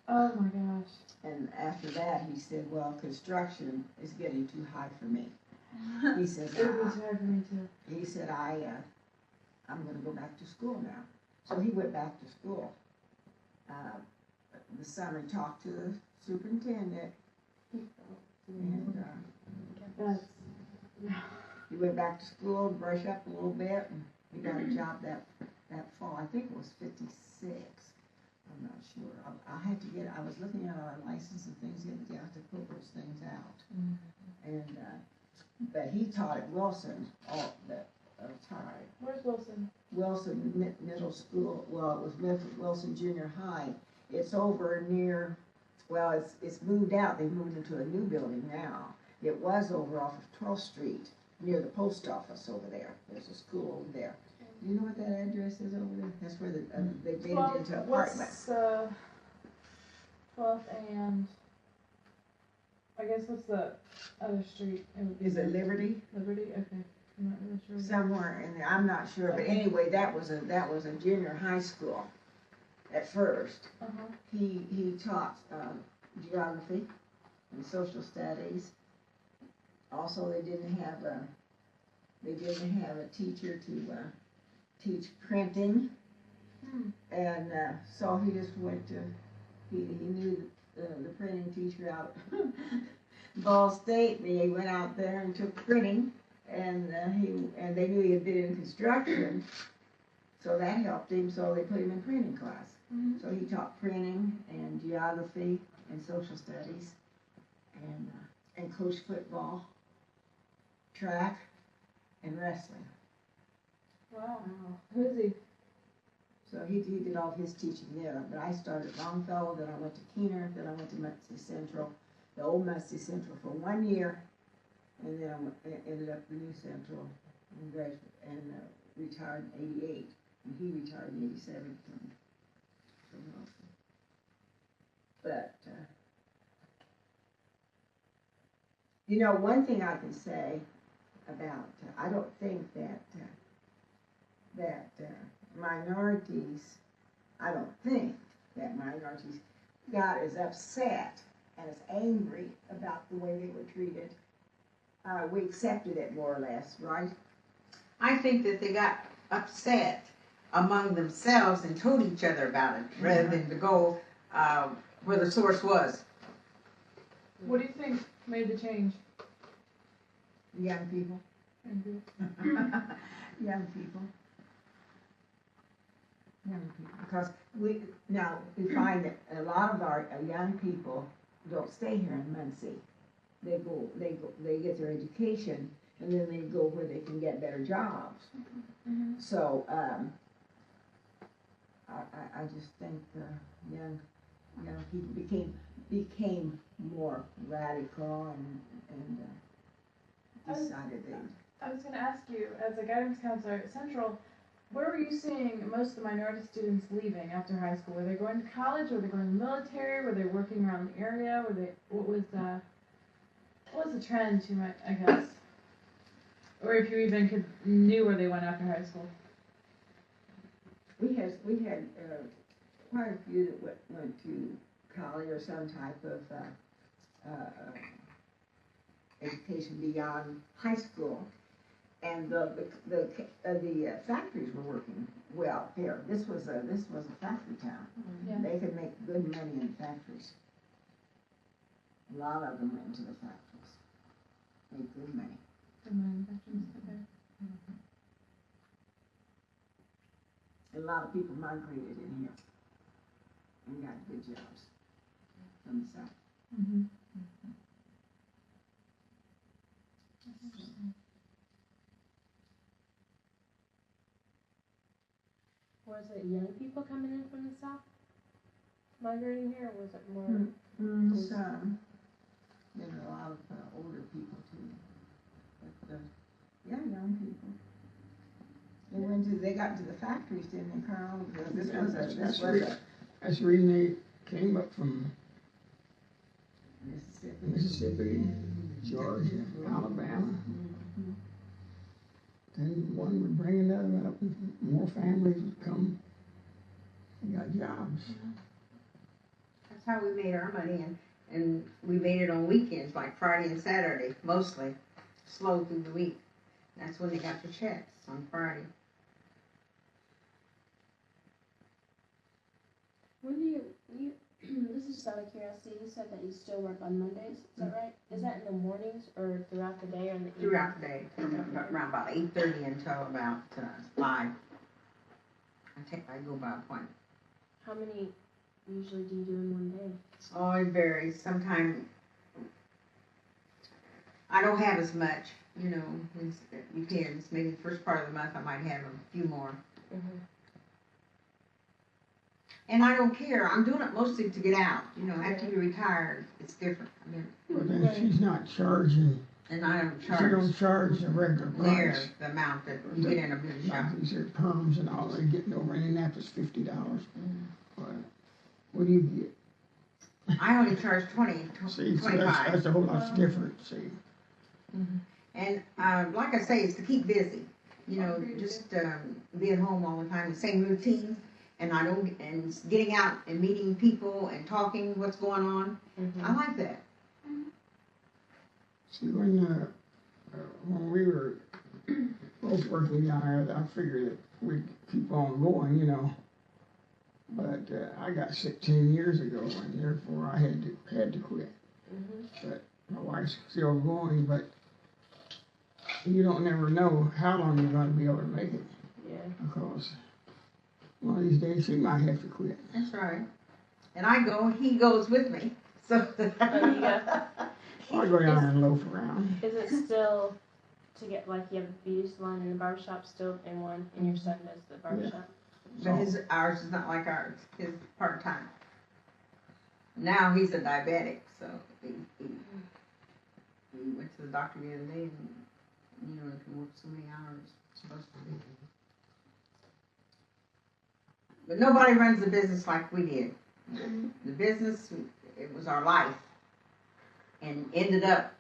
Oh my gosh. And after that, he said, well, construction is getting too high for me. He says, It would be too hard for me too. he said, I'm going to go back to school now. So he went back to school. The summer he talked to the superintendent, and he went back to school, brushed up a little bit, and he got a job that fall. I think it was 56. I'm not sure. I was looking at our license and things the other day. I have to pull those things out. And, but he taught at Wilson all the time. Where's Wilson? Wilson Middle School, well, it was Wilson Junior High. It's over near, well, it's moved out. They've moved into a new building now. It was over off of 12th Street, near the post office over there. There's a school over there. Do you know what that address is over there? That's where they made it into apartments. What's 12th and, I guess what's the other street? Is it Liberty? Liberty? Okay. I'm not really sure. Somewhere in there, I'm not sure, but anyway, that was a junior high school at first. He taught geography and social studies. Also, they didn't have a teacher to teach printing, and so he just went to he knew the printing teacher out at Ball State, and he went out there and took printing. And they knew he had been in construction, so that helped him. So they put him in printing class. So he taught printing and geography and social studies, and coached football, track, and wrestling. Wow. Who is he? So So he did all of his teaching there. But I started at Longfellow, then I went to Keener, then I went to Muncie Central, the old Muncie Central for 1 year, and then I ended up the New Central and graduated and retired in '88, and he retired in '87 from Wilson. But you know, one thing I can say about I don't think that minorities, I don't think that minorities got as upset and as angry about the way they were treated. We accepted it more or less, right? I think that they got upset among themselves and told each other about it rather than to go where the source was. What do you think made the change? Young people. Young people. Because we find that a lot of our young people don't stay here in Muncie. They get their education, and then they go where they can get better jobs. Mm-hmm. So I just think the young people became more radical and decided they. I was going to ask you, as a guidance counselor at Central, where were you seeing most of the minority students leaving after high school? Were they going to college? Were they going to the military? Were they working around the area? What was the trend, I guess? Or if you even knew where they went after high school? We had quite a few that went to college or some type of education beyond high school. And the factories were working well here. This was a factory town. Yeah. They could make good money in factories. A lot of them went into the factories. Made good money. Okay. A lot of people migrated in here and got good jobs from the south. Mm-hmm. Was it young people coming in from the south, migrating here, or was it more? Some. There's a lot of older people too, but yeah, young people. They got to the factories, didn't they, Carl? That's the reason they came up from Mississippi, Mississippi, Georgia, Alabama. Then one would bring another up, and more families would come and got jobs. That's how we made our money, and we made it on weekends, like Friday and Saturday, mostly. Slow through the week. That's when they got their checks, on Friday. When do you this is just out of curiosity, you said that you still work on Mondays, is that right? Is that in the mornings or throughout the day or in the evening? Throughout the day, from around about 8:30 until about 5. I go by appointment. How many usually do you do in one day? Oh, it varies. Sometimes I don't have as much, you know, it depends. Maybe the first part of the month I might have a few more. Mm-hmm. And I don't care. I'm doing it mostly to get out. You know, after you're retired, it's different. I mean, But then she's not charging. and I don't She charge don't charge the regular near price. the amount that you get in a beauty shop. Like these are perms and all, they're getting over in Indianapolis $50. But what do you get? I only charge 20, See, so 25. that's a whole lot different, see. And like I say, it's to keep busy. You know, just being home all the time, the same routine. And getting out and meeting people and talking what's going on. I like that. See, when we were both working down there, I figured that we'd keep on going, you know. But I got sick 10 years ago, and therefore I had to quit. But my wife's still going, but you don't never know how long you're going to be able to make it. Yeah. Because one of these days she might have to quit. That's right. And I go, he goes with me. So Oh, you go. I go down there and loaf around. Is it still to get, like, you have a beauty salon and a barbershop still in one, and your son does the barbershop? But ours is not like ours. His part-time. Now he's a diabetic, so he went to the doctor the other day and, he can work so many hours supposed to be. But nobody runs the business like we did. The business, it was our life, and ended up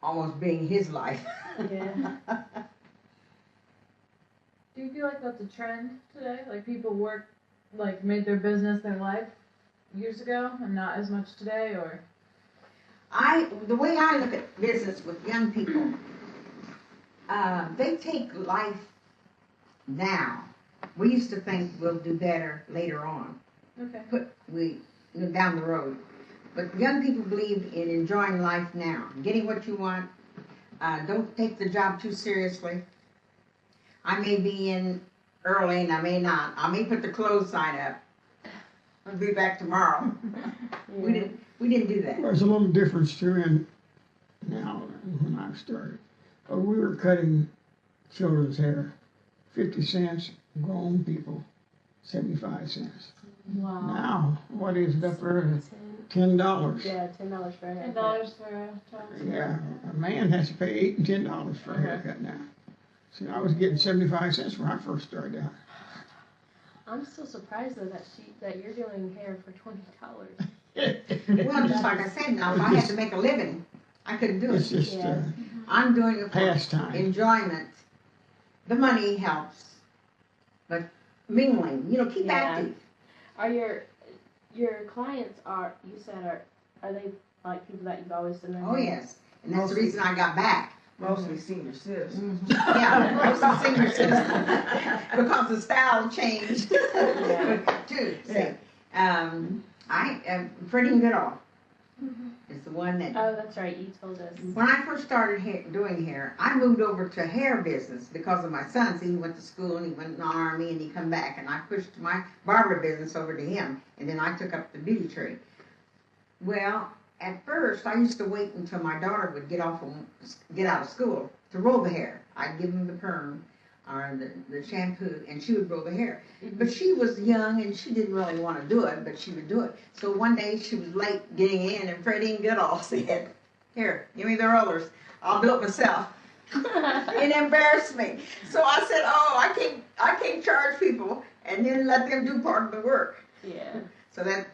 almost being his life. Yeah. Do you feel like that's a trend today? Like people made their business their life years ago and not as much today, or? The way I look at business with young people, they take life now. We used to think we'll do better later on. Okay. Down the road. But young people believe in enjoying life now, getting what you want. Don't take the job too seriously. I may be in early and I may not. I may put the clothes sign up. I'll be back tomorrow. Yeah. We didn't do that. There's a little difference too in now than when I started. We were cutting children's hair, 50 cents, grown people, 75 cents. Wow. Now, what is it up there? $10. Yeah, $10 for a haircut. $10 for a child. Yeah, a man has to pay $8 and $10 for a haircut now. See, I was getting 75 cents when I first started out. I'm still surprised though that you're doing hair for $20. Well, just like I said, now if I had to make a living, I couldn't do It's it. just I'm doing it for pastime. enjoyment. The money helps, but mingling, keep active. Are your clients are they like people that you've always done their Oh hair? yes, and that's the reason I got back. Mostly senior citizens. Yeah, mostly senior citizens because the style changed too. See, I am Freddie Goodall is the one that. Oh, that's right. You told us. When I first started doing hair, I moved over to hair business because of my son. See, he went to school and he went in the army and he come back, and I pushed my barber business over to him, and then I took up the beauty trade. Well, at first, I used to wait until my daughter would get out of school to roll the hair. I'd give them the perm or the shampoo, and she would roll the hair. But she was young, and she didn't really want to do it, but she would do it. So one day, she was late getting in, and Freddie Goodall said, "Here, give me the rollers. I'll do it myself." It embarrassed me. So I said, "Oh, I can't charge people and then let them do part of the work." Yeah. So that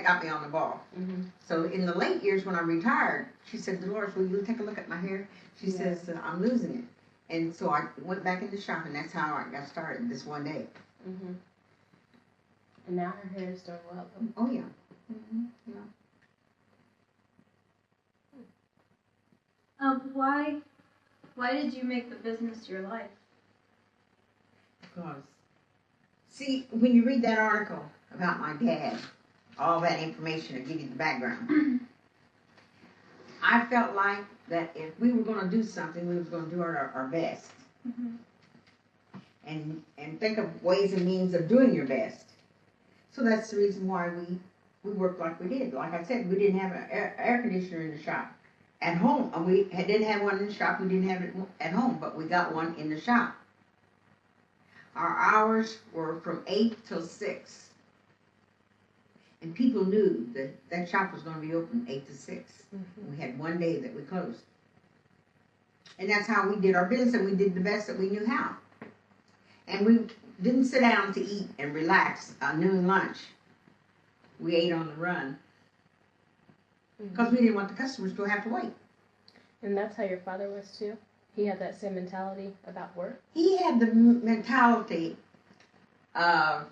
got me on the ball. So in the late years when I retired, she said, "Delores, will you take a look at my hair?" She says, "I'm losing it." And so I went back in the shop, and that's how I got started this one day. And now her hair is doing well. Oh, yeah. Why did you make the business your life? Because, see, when you read that article about my dad, all that information to give you the background, I felt like that if we were going to do something, we were going to do our best. And think of ways and means of doing your best. So that's the reason why we worked like we did. Like I said, we didn't have an air conditioner in the shop. At home, we didn't have one in the shop, we didn't have it at home, but we got one in the shop. Our hours were from 8 till 6. And people knew that shop was going to be open 8 to 6. We had one day that we closed. And that's how we did our business, and we did the best that we knew how. And we didn't sit down to eat and relax noon lunch. We ate on the run. Because we didn't want the customers to have to wait. And that's how your father was too? He had that same mentality about work? He had the mentality of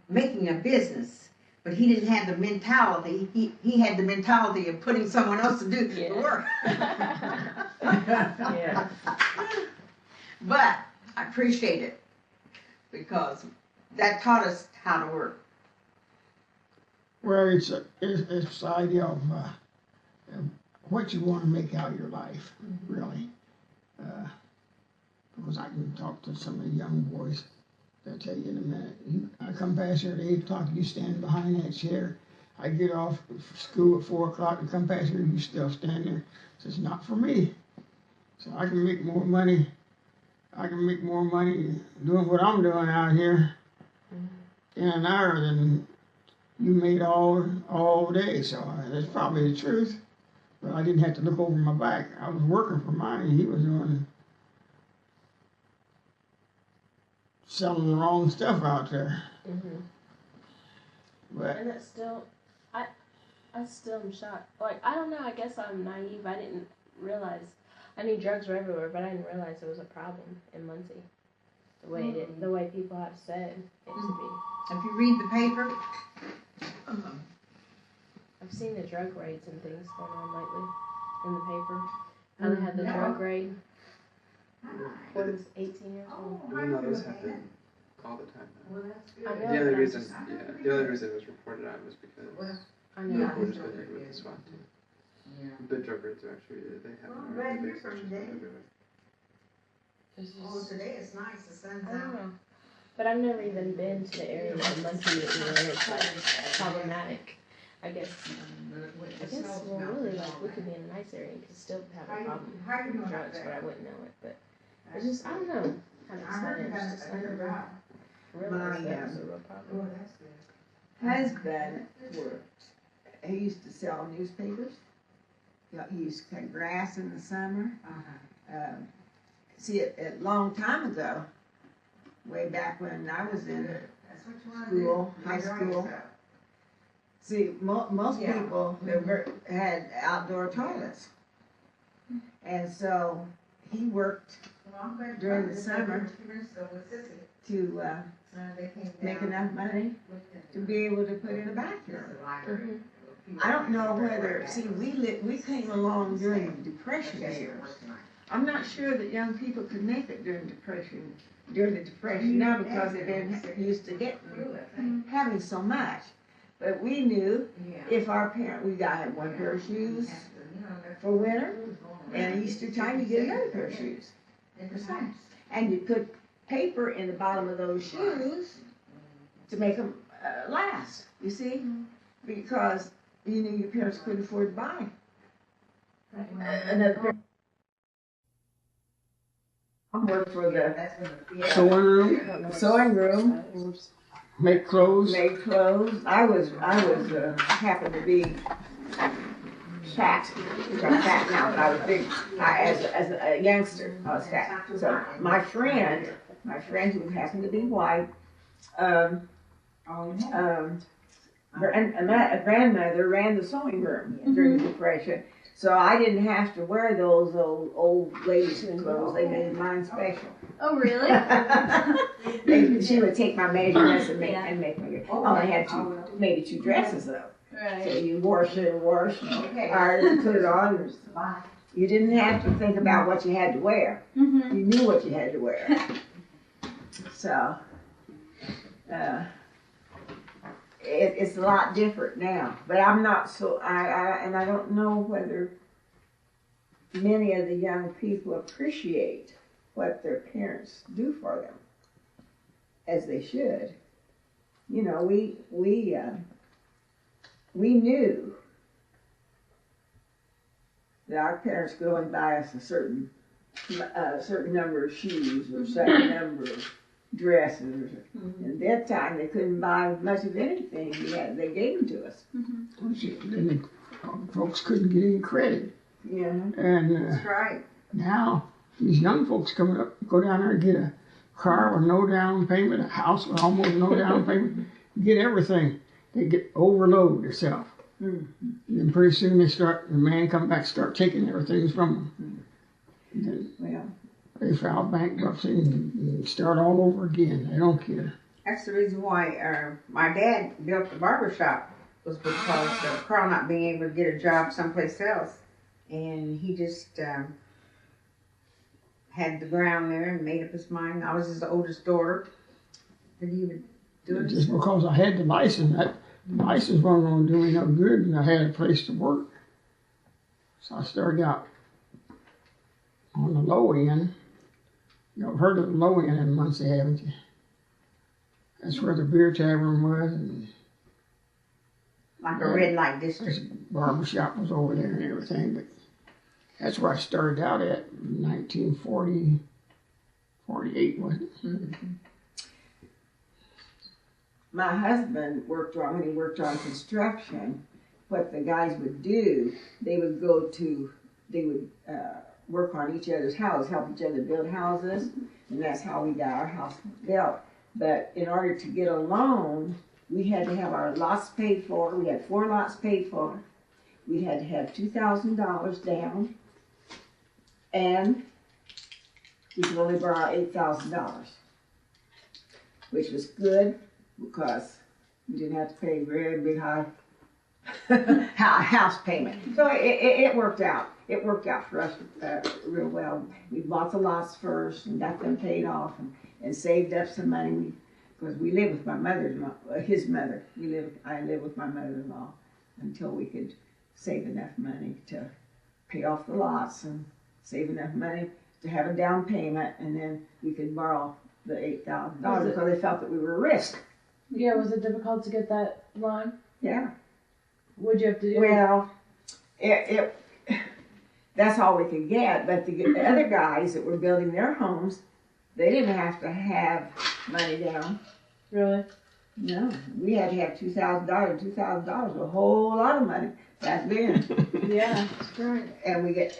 making a business, but he didn't have the mentality. He had the mentality of putting someone else to do the work. But I appreciate it because that taught us how to work. Well, it's the idea of what you want to make out of your life, really. Because I can talk to some of the young boys. They'll tell you in a minute. I come past here at 8 o'clock, you stand behind that chair. I get off school at 4 o'clock and come past here, you still stand there. It's not for me. So I can make more money I can make more money doing what I'm doing out here in an hour than you made all day. So that's probably the truth. But I didn't have to look over my back. I was working for mine. He was selling the wrong stuff out there. But And that's still, I still am shocked. Like, I don't know, I guess I'm naive. I didn't realize, I knew drugs were everywhere, but I didn't realize it was a problem in Muncie. The way people have said it to be. If you read the paper, I've seen the drug raids and things going on lately in the paper. How they had the drug raid. Boy was 18 years old. Even though those happen all the time now. I know. The only but reason, the only reason it was reported on was because I know. people were just going in with the SWAT team. The drug raids are actually, they happen on a regular basis everywhere. today it's nice, the sun's I don't out. know. But I've never even been to the area of Muncie where it's like problematic. I guess, well, really, like, we could be in a nice area and could still have a problem with drugs, but I wouldn't know it. But it's just, I don't know how to explain it. It's just, I never realized that was a real problem. Husband worked. He used to sell newspapers. He used to cut grass in the summer. See, a long time ago, way back when I was in school, high school. See, most people had outdoor toilets, and so he worked during the summer to make enough money to be able to put in a bathroom. I don't know whether, see, we came along during the Depression years. I'm not sure that young people could make it during the Depression now because they've been used to having so much. But we knew if our we had one pair of shoes for winter, and Easter time you get another pair of shoes for summer. And you put paper in the bottom of those shoes to make them last, you see? Because you knew your parents couldn't afford to buy another pair. I worked for the sewing room. make clothes. Made clothes. I was happened to be fat. Which I'm fat now, but I was big. As a youngster, I was fat. So my friend who happened to be white, a grandmother ran the sewing room during the Depression. So I didn't have to wear those old ladies' clothes. They made mine special. Oh, really? She would take my measurements and make me. I had maybe two dresses though. Right. So you wash, iron, and put it on. You didn't have to think about what you had to wear. Mm-hmm. You knew what you had to wear. So it's a lot different now. But I'm not so. I don't know whether many of the young people appreciate what their parents do for them as they should. You know, we knew that our parents could only buy us a certain number of shoes or a certain number of dresses. And at that time, they couldn't buy much of anything. They gave them to us. Then folks couldn't get any credit. Yeah, And that's right. now, these young folks coming up, go down there and get a car with no down payment, a house with almost no down payment, get everything. They get overload themselves. And pretty soon the man come back, start taking everything from them. And then they file bankruptcy and start all over again. They don't care. That's the reason why my dad built the barber shop, was because of Carl not being able to get a job someplace else. And he just had the ground there and made up his mind. I was his oldest daughter, that he would do it. Just because I had the license, that license wasn't going to do me no good, and I had a place to work. So I started out on the low end. You've heard of the low end in Muncie, haven't you? That's where the beer tavern was, and Like a red light district. the barber shop was over there and everything. But that's where I started out at, 1940, 48, wasn't it? My husband when he worked on construction, what the guys would do, they would work on each other's houses, help each other build houses, and that's how we got our house built. But in order to get a loan, we had to have our lots paid for. We had 4 lots paid for. We had to have $2,000 down, and we could only borrow $8,000, which was good because we didn't have to pay very big high house payment. So it worked out. It worked out for us real well. We bought the lots first and got them paid off and saved up some money because we lived with my his mother. I lived with my mother-in-law until we could save enough money to pay off the lots and save enough money to have a down payment, and then we could borrow the $8,000 because they felt that we were a risk. Yeah, was it difficult to get that loan? Yeah. What'd you have to do? Well, that's all we could get, but the other guys that were building their homes, they didn't have to have money down. Really? No, we had to have $2,000. $2,000 was a whole lot of money back then. Yeah, that's right.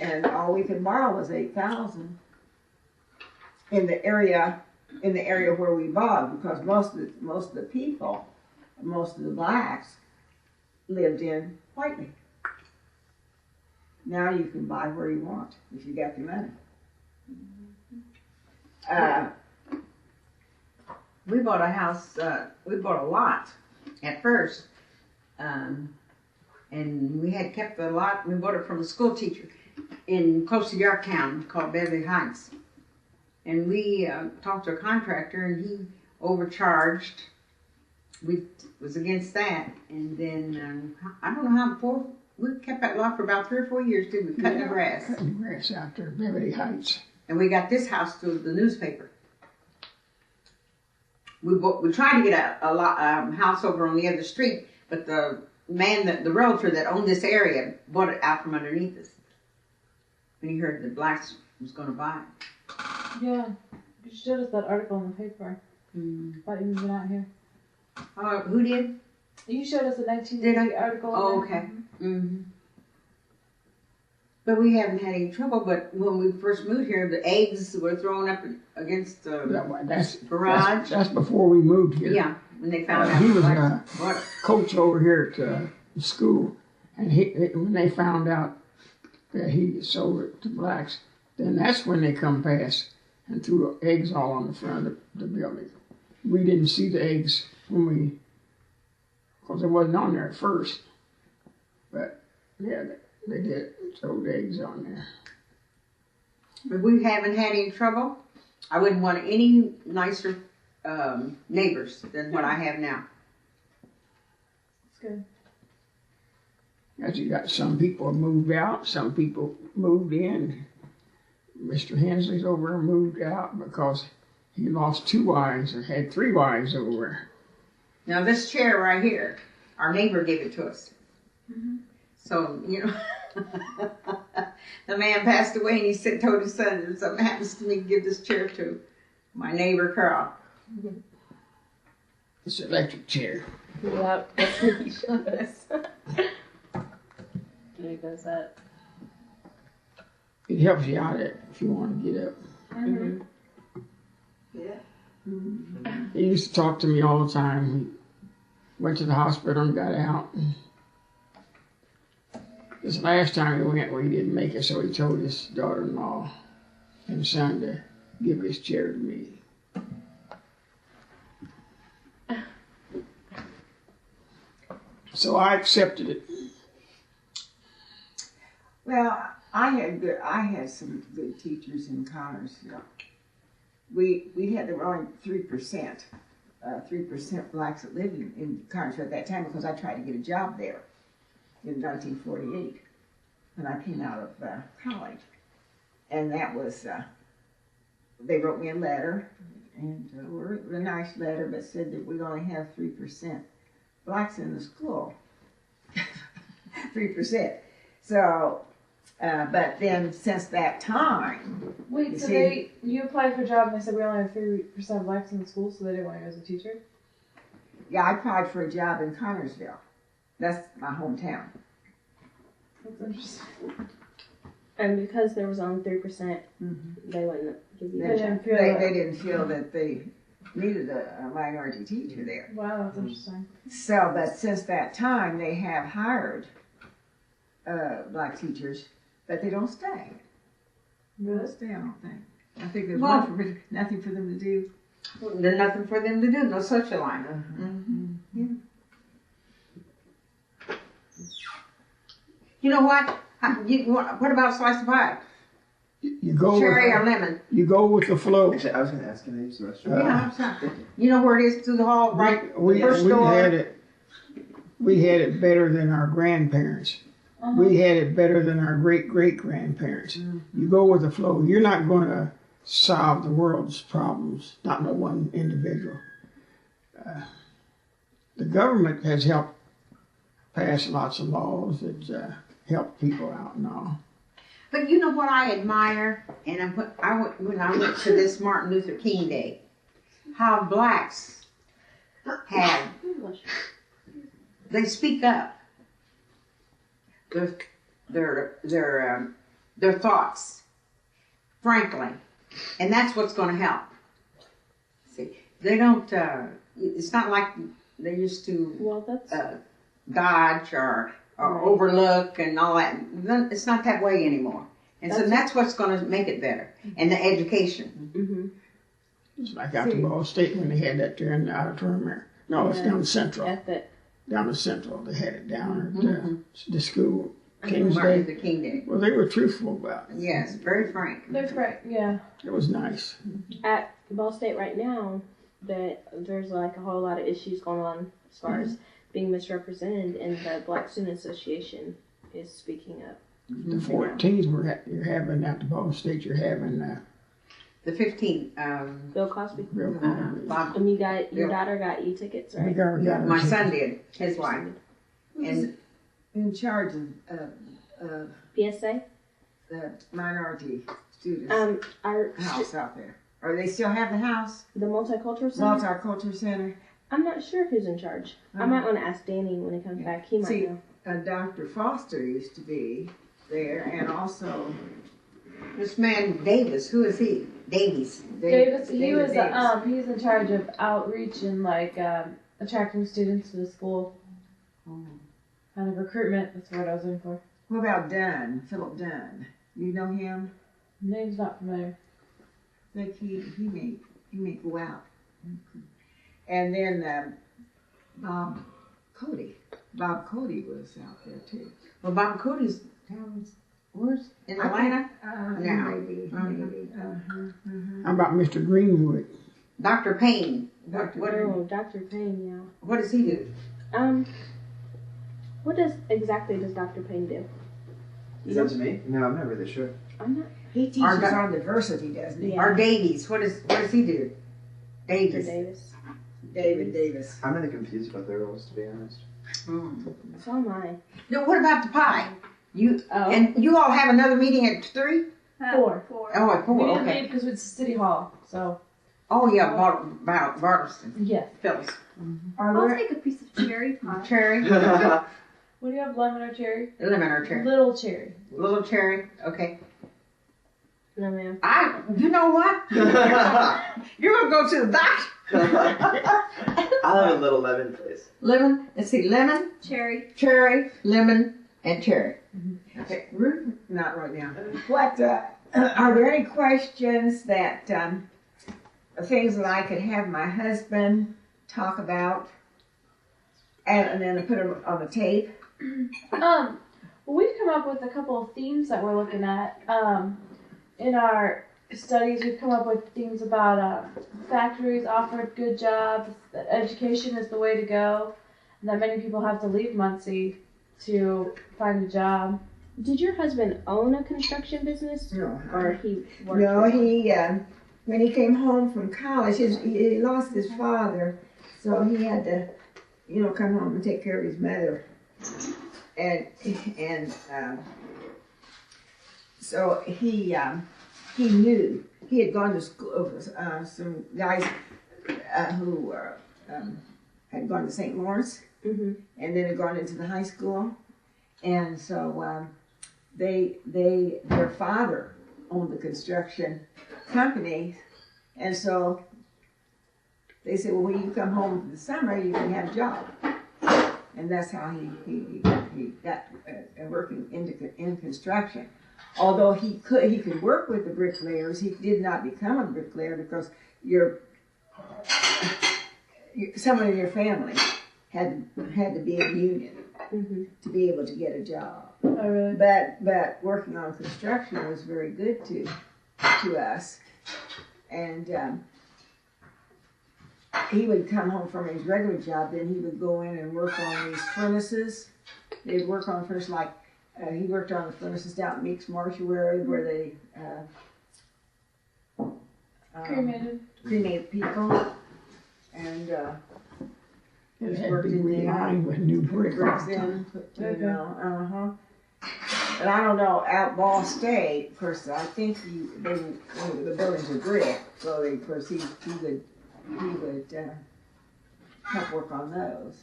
And all we could borrow was $8,000 in the area where we bought, because most of the people, most of the blacks, lived in Whiteley. Now you can buy where you want if you got the money. We bought a house, we bought a lot at first. And we had kept the lot. We bought it from a school teacher close to Yorktown called Beverly Heights. And we talked to a contractor, and he overcharged. We was against that. And then, I don't know how, we kept that lot for about 3 or 4 years, didn't we? Cutting the grass. Cutting grass out there, Beverly Heights. And we got this house through the newspaper. We tried to get a house over on the other street, but the realtor that owned this area bought it out from underneath us. When he heard that blacks was going to buy it. Yeah, you showed us that article in the paper. About you moving out here. Who did? You showed us a 1980 article. Oh, okay. Mm-hmm. But we haven't had any trouble. But when we first moved here, the eggs were thrown up against the garage. That's before we moved here. Yeah, when they found out. He was a coach over here at school, and when they found out that he sold it to blacks, then that's when they come past and threw eggs all on the front of the building. We didn't see the eggs because it wasn't on there at first. But yeah, they did throw the eggs on there. But we haven't had any trouble. I wouldn't want any nicer neighbors than what I have now. That's good. As you got some people moved out, some people moved in. Mr. Hensley's over there moved out because he lost 2 wives and had 3 wives over. Now this chair right here, our neighbor gave it to us. Mm-hmm. So, the man passed away, and he told his son, if something happens to me, give this chair to my neighbor Carl. It's an electric chair. Yep, that's what he showed us. There goes that. It helps you out if you want to get up. Mm-hmm. Yeah. He used to talk to me all the time. He went to the hospital and got out. This last time he went, he didn't make it, so he told his daughter-in-law and son to give his chair to me. So I accepted it. Well, I had some good teachers in Connors. We had only 3% blacks that lived in Connors at that time because I tried to get a job there in 1948 when I came out of college, and that was they wrote me a letter, and a nice letter, but said that we only have 3% blacks in the school. 3%. So But then since that time, Wait, You so see- you applied for a job and they said we only have 3% blacks in the school, so they didn't want you as a teacher? yeah, I applied for a job in Connersville. That's my hometown. That's interesting. And because there was only 3%, Mm-hmm. they wouldn't give you They the job. didn't feel They that. didn't feel that they needed a minority teacher there. Wow, that's interesting. So, but since that time, they have hired black teachers, but they don't stay. They don't stay, I don't think. I think there's Well- nothing for them to do. There's nothing for them to do, no socializing. You know what? What about slice of pie? You go Cherry or with, lemon? you go with the flow. Actually, I was going to ask, can I use the restroom? Yeah, I'm sorry. You know where it is through the hall, right? We First had door. it better than our grandparents. We had it better than our great-great-grandparents. You go with the flow. You're not going to solve the world's problems, not no one individual. The government has helped pass lots of laws that help people out and all. But you know what I admire, and when I went to this Martin Luther King Day, how blacks have, they speak up. Their thoughts, frankly, and that's what's going to help. See, they don't. It's not like they used to Well, that's dodge or overlook and all that. It's not that way anymore. And so that's what's going to make it better. And the education. It's like out to Ball State when they had that there in the auditorium there. No, it's down Central. at the Down the Central, they had it down at the school. King's Martin Day. Luther King Day. Well, they were truthful about it. Yes, very frank. That's right, yeah. It was nice. at Ball State right now, that there's like a whole lot of issues going on as far as being misrepresented, and the Black Student Association is speaking up. The 14th you're having out to Ball State. You're having The 15th. Bill Cosby. real Bob, And you got your daughter got e-tickets, We right? got my son did. His wife. Who's And in charge of PSA. the minority students Our house out there? Or they still have the house? the multicultural center. Multicultural Center. I'm not sure who's in charge. I might want to ask Danny when he comes back. He might See, know. Dr. Foster used to be there, and also this man Davis, who is he? Davies. Davis, he was Davis. he's in charge of outreach and like attracting students to the school. Kind of recruitment, that's what I was looking for. What about Dunn? Philip Dunn. You know him? Name's not familiar. Like he may go out. And then Bob Cody. Bob Cody was out there too. Well, Bob Cody's down. Where's in Atlanta? Yeah. Maybe. How about Mr. Greenwood? Dr. Payne. Dr. Oh, Dr. Payne, What does he do? yeah. What exactly does Dr. Payne do? Is that to me? No, I'm not really sure. I'm not. He teaches on diversity, doesn't he? Yeah. Or Davies. What does he do? Mr. Davies. Davis. David Davis. I'm really confused about their roles, to be honest. So am I. No, what about the pie? You Oh. and you all have another meeting at 3? 4. Oh, at 4. We didn't Okay. leave because it's City Hall, so Oh yeah, Bartleston, yes. Phyllis. I'll take a piece of cherry pie. Cherry, What do you have, lemon or cherry? lemon or cherry? Little cherry. Little cherry. Okay. No, ma'am. You know what? You're gonna go to the doctor. I'll have a little lemon, please. Lemon. Let's see. Lemon, Cherry. cherry, lemon, and cherry. Okay, Ruth, not right now. What, are there any questions that, things that I could have my husband talk about? And then put them on the tape? Well, we've come up with a couple of themes that we're looking at. In our studies, we've come up with themes about factories offered good jobs, that education is the way to go, and that many people have to leave Muncie to find a job. Did your husband own a construction business, No. or he worked? No, he, when he came home from college, he lost his father, so he had to, come home and take care of his mother. And so he knew he had gone to school with some guys who had gone to St. Lawrence, and then had gone into the high school, and so their father owned the construction company, and so they said, well, when you come home for the summer, you can have a job. And that's how he got working in construction. Although he could work with the bricklayers, he did not become a bricklayer because someone in your family had to be in a union to be able to get a job. Oh, really? But working on construction was very good to us, and he would come home from his regular job, then he would go in and work on these furnaces. They'd work on furnaces like he worked on the furnaces down at Meeks Mortuary where they cremated people, and It he's had worked to be in there. relined with new brick all Bricks the time. in, And I don't know, out Ball State, of course, I think the buildings were brick, so of course he would help work on those.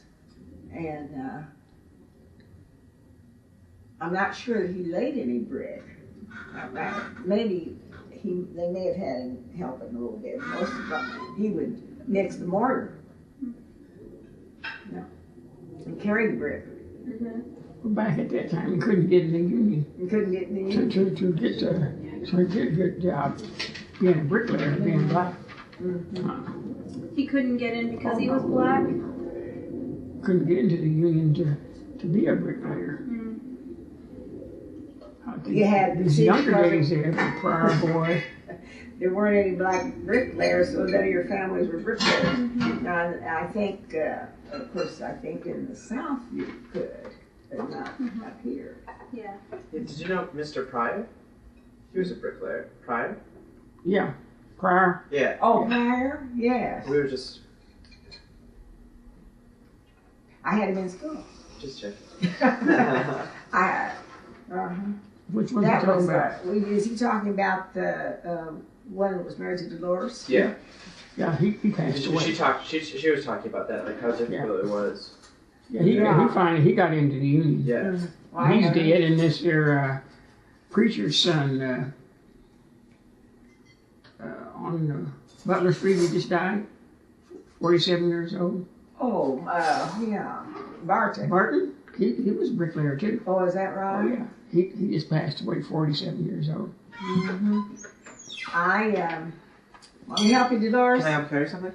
And I'm not sure that he laid any brick. Maybe they may have had him helping a little bit. Most of them, he would mix the mortar. And carry the brick. Back at that time, you couldn't get in the union. You couldn't get in the union. To get a good job being a bricklayer, being black. He couldn't get in because he was black. Couldn't get into the union to be a bricklayer. I think You had these younger days, they had a prior boy. There weren't any black bricklayers, so none of your families were bricklayers. Now, I think, of course, I think in the South you could, but not up here. Yeah. Did you know Mr. Pryor? He was a bricklayer. Pryor? Yeah, prior. Yeah. Oh, Pryor? Yes. We were just I had him in school. checking. Which one you That talking was, about? is he talking about the one that was married to Delores? Yeah. Yeah, he passed away. She was talking about that, like how difficult it was. Yeah, he finally got into the union. Yeah. Well, He's dead, and this here preacher's son on Butler Street, he just died, 47 years old. Oh, yeah. Barton. Barton, he was a bricklayer too. Oh, is that Oh right? yeah, he just passed away, 47 years old. Want me to help you, Delores? Can I help carry something?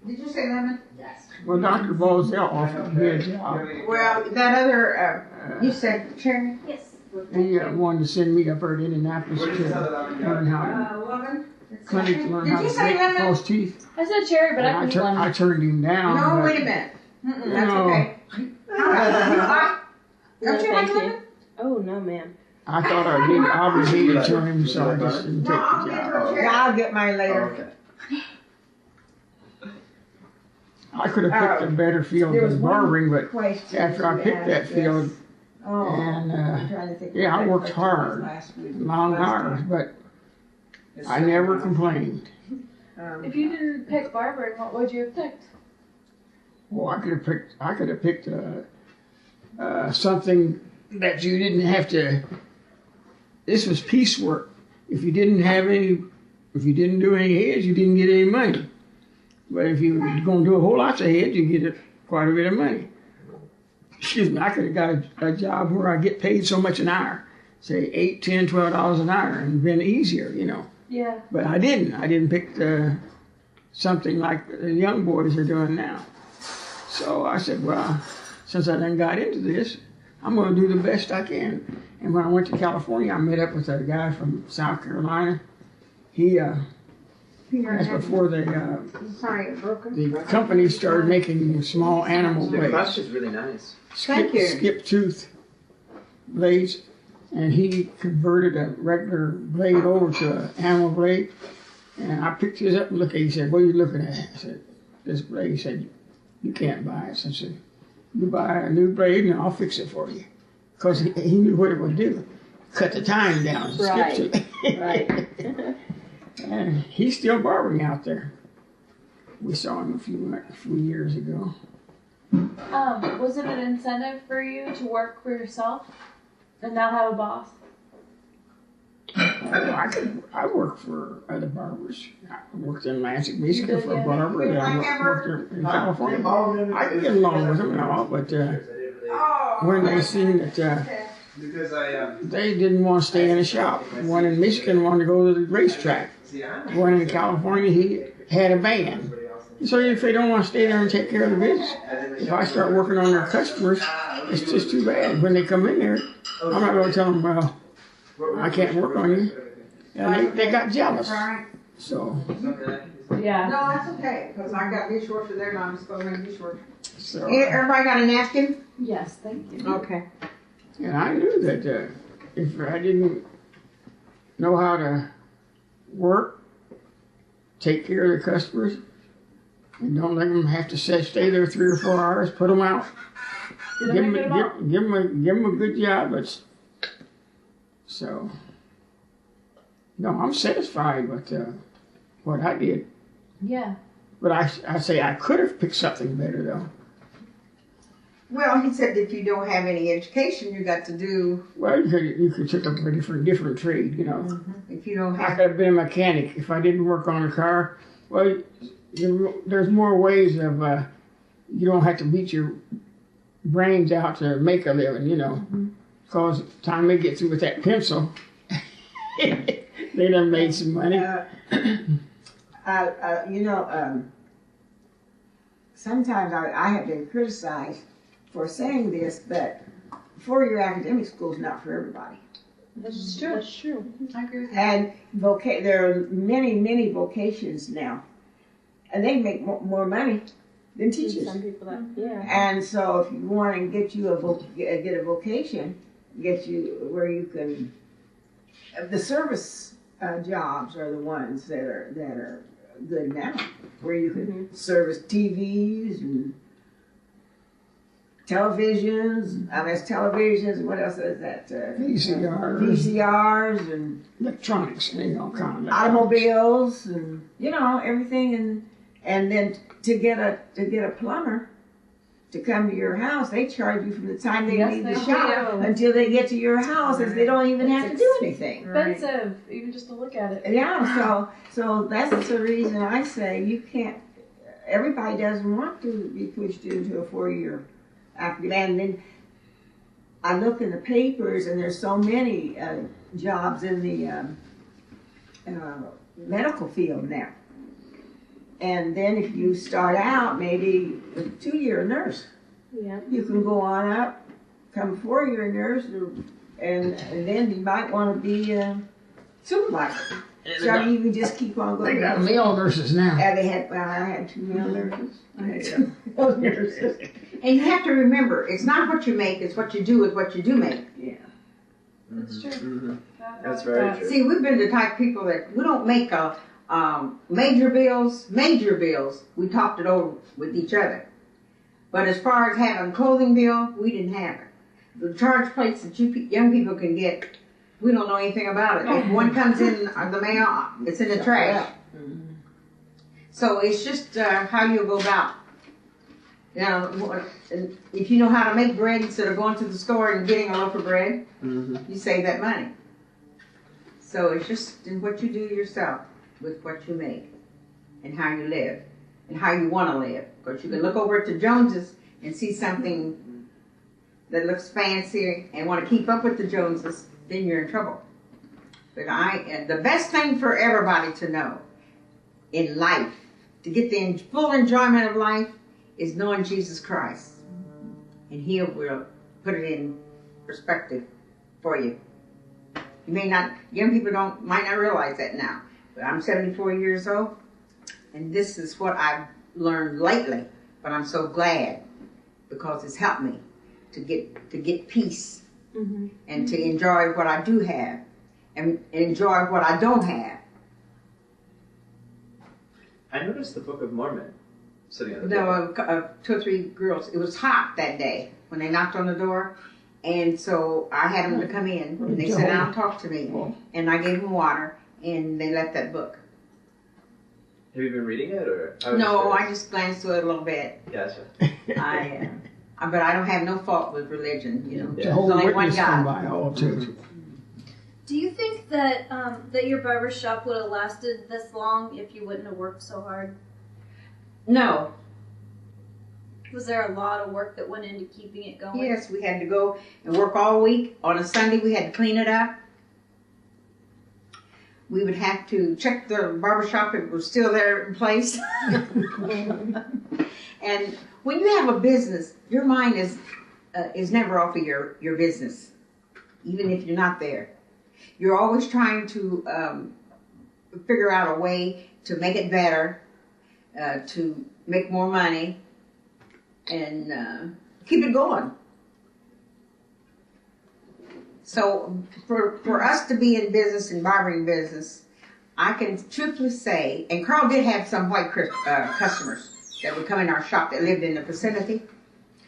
Did you say lemon? Yes. Well, Dr. Boswell offered me a job. Well, that other, you said cherry? Yes. He wanted to send me up there to Indianapolis to learn how Lemon? clinic to learn Did how you to say make lemon? false teeth. I said cherry, but And I couldn't I turned him down. No, but- wait a minute. That's No. okay. Don't you like lemon? Oh, no, ma'am. I thought I did obligated to him, so I just didn't take No, the I'll get job. her Yeah, I'll get mine later. Okay. I could have picked a better field There was than one barbering, but question after I you picked that asked field, us. Oh, and I'm trying to think yeah, what I that worked question was hard, last week. long Last hours, time. but It's I so never long. complained. If you didn't pick barbering, what would you have picked? Well, I could have picked something that you didn't have to. This was piecework. If you didn't do any heads, you didn't get any money. But if you were going to do a whole lot of heads, you get quite a bit of money. Excuse me, I could have got a job where I get paid so much an hour, say $8, $10, $12 an hour, and been easier, you know. Yeah. But I didn't. I didn't pick something like the young boys are doing now. So I said, well, since I done got into this, I'm going to do the best I can. And when I went to California, I met up with a guy from South Carolina. That's before the company started making small animal The blades. crust is really nice. Thank you. Skip tooth blades. And he converted a regular blade over to an animal blade. And I picked his up and looked at it. He said, what are you looking at? I said, this blade. He said, you can't buy it. So I said, you buy a new blade and I'll fix it for you. Because he knew what it would do. cut the time down. Right. Skip to Right. And he's still barbering out there. We saw him a few years ago. Was it an incentive for you to work for yourself and not have a boss? I worked for other barbers. I worked in Lansing, Michigan for a Yeah. barber. And I worked in California. I could get along with them and all, but when they seen that Because I they didn't want to stay in the shop. One in Michigan wanted to go to the racetrack. One in California, he had a band. So if they don't want to stay there and take care of the business, if I start working on their customers, it's just too bad. When they come in there, I'm not going to tell them, well, I can't work on you. And they got jealous. So, Yeah. No, that's okay, because I got dishwasher there, and I'm just going to make dishwasher. so Everybody got a napkin? Yes, thank you. Okay. and I knew that if I didn't know how to work, take care of the customers, and don't let them have to stay there 3 or 4 hours, put them out. Give them a good job. So, no, I'm satisfied with what I did. Yeah. But I say I could have picked something better though. Well, he said if you don't have any education, you got to do. Well, you could take up a different trade, you know. If you don't I have. could have been a mechanic if I didn't work on a car. Well, there's more ways of you don't have to beat your brains out to make a living, you know. Because by the time they get through with that pencil, they done made some money. Sometimes I have been criticized for saying this, but four-year academic school is not for everybody. That's true. That's true. I agree with you. And there are many vocations now, and they make more money than teachers. Some people that, yeah. And so, if you want to get you get a vocation, get you where you can. The service jobs are the ones that are good now, where you can service TVs and televisions. There's televisions. And what else is that? VCRs and Electronics, you know, kind of automobiles and everything. And then to get a plumber to come to your house, they charge you from the time they leave the shop until they get to your house, as they don't even have to do anything. Expensive, even just to look at it. Yeah, so that's the reason I say you can't. Everybody doesn't want to be pushed into a 4-year academic. And then I look in the papers, and there's so many jobs in the medical field now. And then if you start out maybe a 2-year nurse, you can go on up, become a 4-year nurse, and then you might want to be a supervisor. So you can just keep on going. They got male nurses now. I had 2 male nurses. I had 2 male nurses. And you have to remember, it's not what you make, it's what you do with what you do make. Yeah. That's true. Mm-hmm. That's very true. See, we've been the type of people that we don't make major bills. We talked it over with each other. But as far as having a clothing bill, we didn't have it. The charge plates that young people can get, we don't know anything about it. If one comes in the mail, it's in the trash. So it's just how you go about. If you know how to make bread instead of going to the store and getting a loaf of bread, you save that money. So it's just in what you do yourself with what you make and how you live and how you want to live. Because you can look over at the Joneses and see something that looks fancy and want to keep up with the Joneses, then you're in trouble. But the best thing for everybody to know in life, to get the full enjoyment of life, is knowing Jesus Christ. And He will put it in perspective for you. Young people might not realize that now. But I'm 74 years old, and this is what I've learned lately. But I'm so glad, because it's helped me to get peace and to enjoy what I do have and enjoy what I don't have. I noticed the Book of Mormon sitting on the There table. were 2 or 3 girls. It was hot that day when they knocked on the door, And so I had them to come in, and they sat down and talked to me, and I gave them water, and they left that book. Have you been reading it, or? No, I just glanced through it a little bit. Gotcha. But I don't have no fault with religion, you know. The There's whole only one witness God. come by all too. Do you think that that your barber shop would have lasted this long if you wouldn't have worked so hard? No. Was there a lot of work that went into keeping it going? Yes, we had to go and work all week. On a Sunday, we had to clean it up. We would have to check the barbershop if it was still there in place. And when you have a business, your mind is never off of your business, even if you're not there. You're always trying to figure out a way to make it better, to make more money, and keep it going. So for us to be in business, in barbering business, I can truthfully say, and Carl did have some white customers that would come in our shop that lived in the vicinity.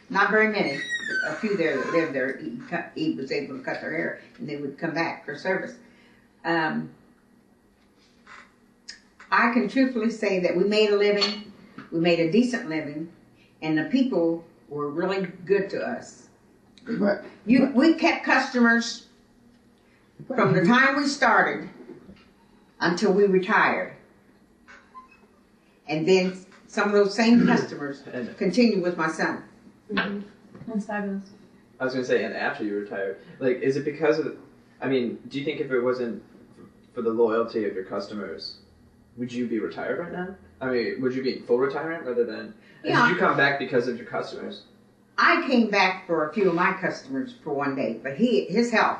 Not very many, but a few there that lived there. He was able to cut their hair, and they would come back for service. I can truthfully say that we made a living, we made a decent living, and the people were really good to us. But We kept customers from the time we started until we retired. And then some of those same customers continued with my son. Mm-hmm. That's fabulous. I was gonna say, and after you retired, like, is it because of? I mean, do you think if it wasn't for the loyalty of your customers, would you be retired right now? I mean, would you be in full retirement rather than? Yeah. Did you come back because of your customers? I came back for a few of my customers for one day, but his health,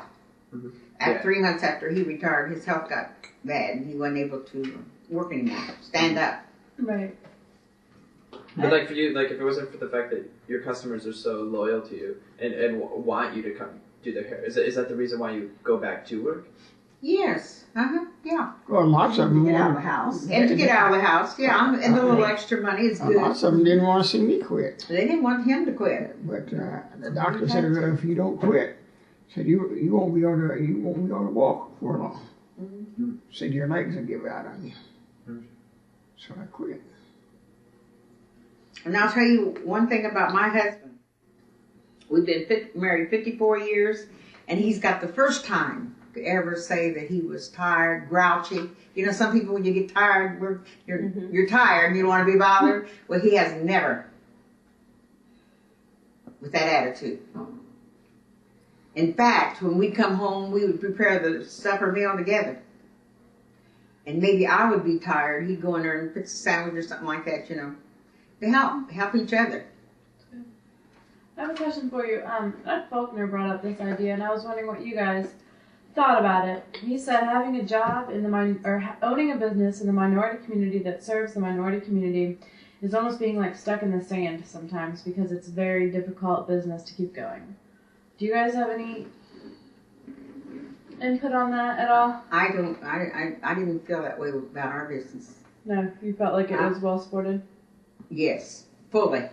Yeah. 3 months after he retired, his health got bad and he wasn't able to work anymore, stand up. Right. But like for you, like if it wasn't for the fact that your customers are so loyal to you and want you to come do their hair, is that the reason why you go back to work? Yes, yeah. well, lots of To them get out of the wanted, house. And to get out of the house, yeah, and a little extra money is good. lots of them didn't want to see me quit. They didn't want him to quit. But the doctor said, if you don't quit, said you won't be able to walk for long. Said your legs will give out on you. So I quit. And I'll tell you one thing about my husband. We've been married 54 years, and he's got the first time to ever say that he was tired, grouchy. You know, some people when you get tired, you're tired and you don't want to be bothered. Well, he has never with that attitude. In fact, when we come home, we would prepare the supper meal together. And maybe I would be tired. He'd go in there and fix a sandwich or something like that, you know. They help each other. I have a question for you. Ed Faulkner brought up this idea, and I was wondering what you guys thought about it. He said having a job in the owning a business in the minority community that serves the minority community is almost being like stuck in the sand sometimes because it's a very difficult business to keep going. Do you guys have any input on that at all? I didn't feel that way about our business. No, you felt like it was well supported? Yes, fully.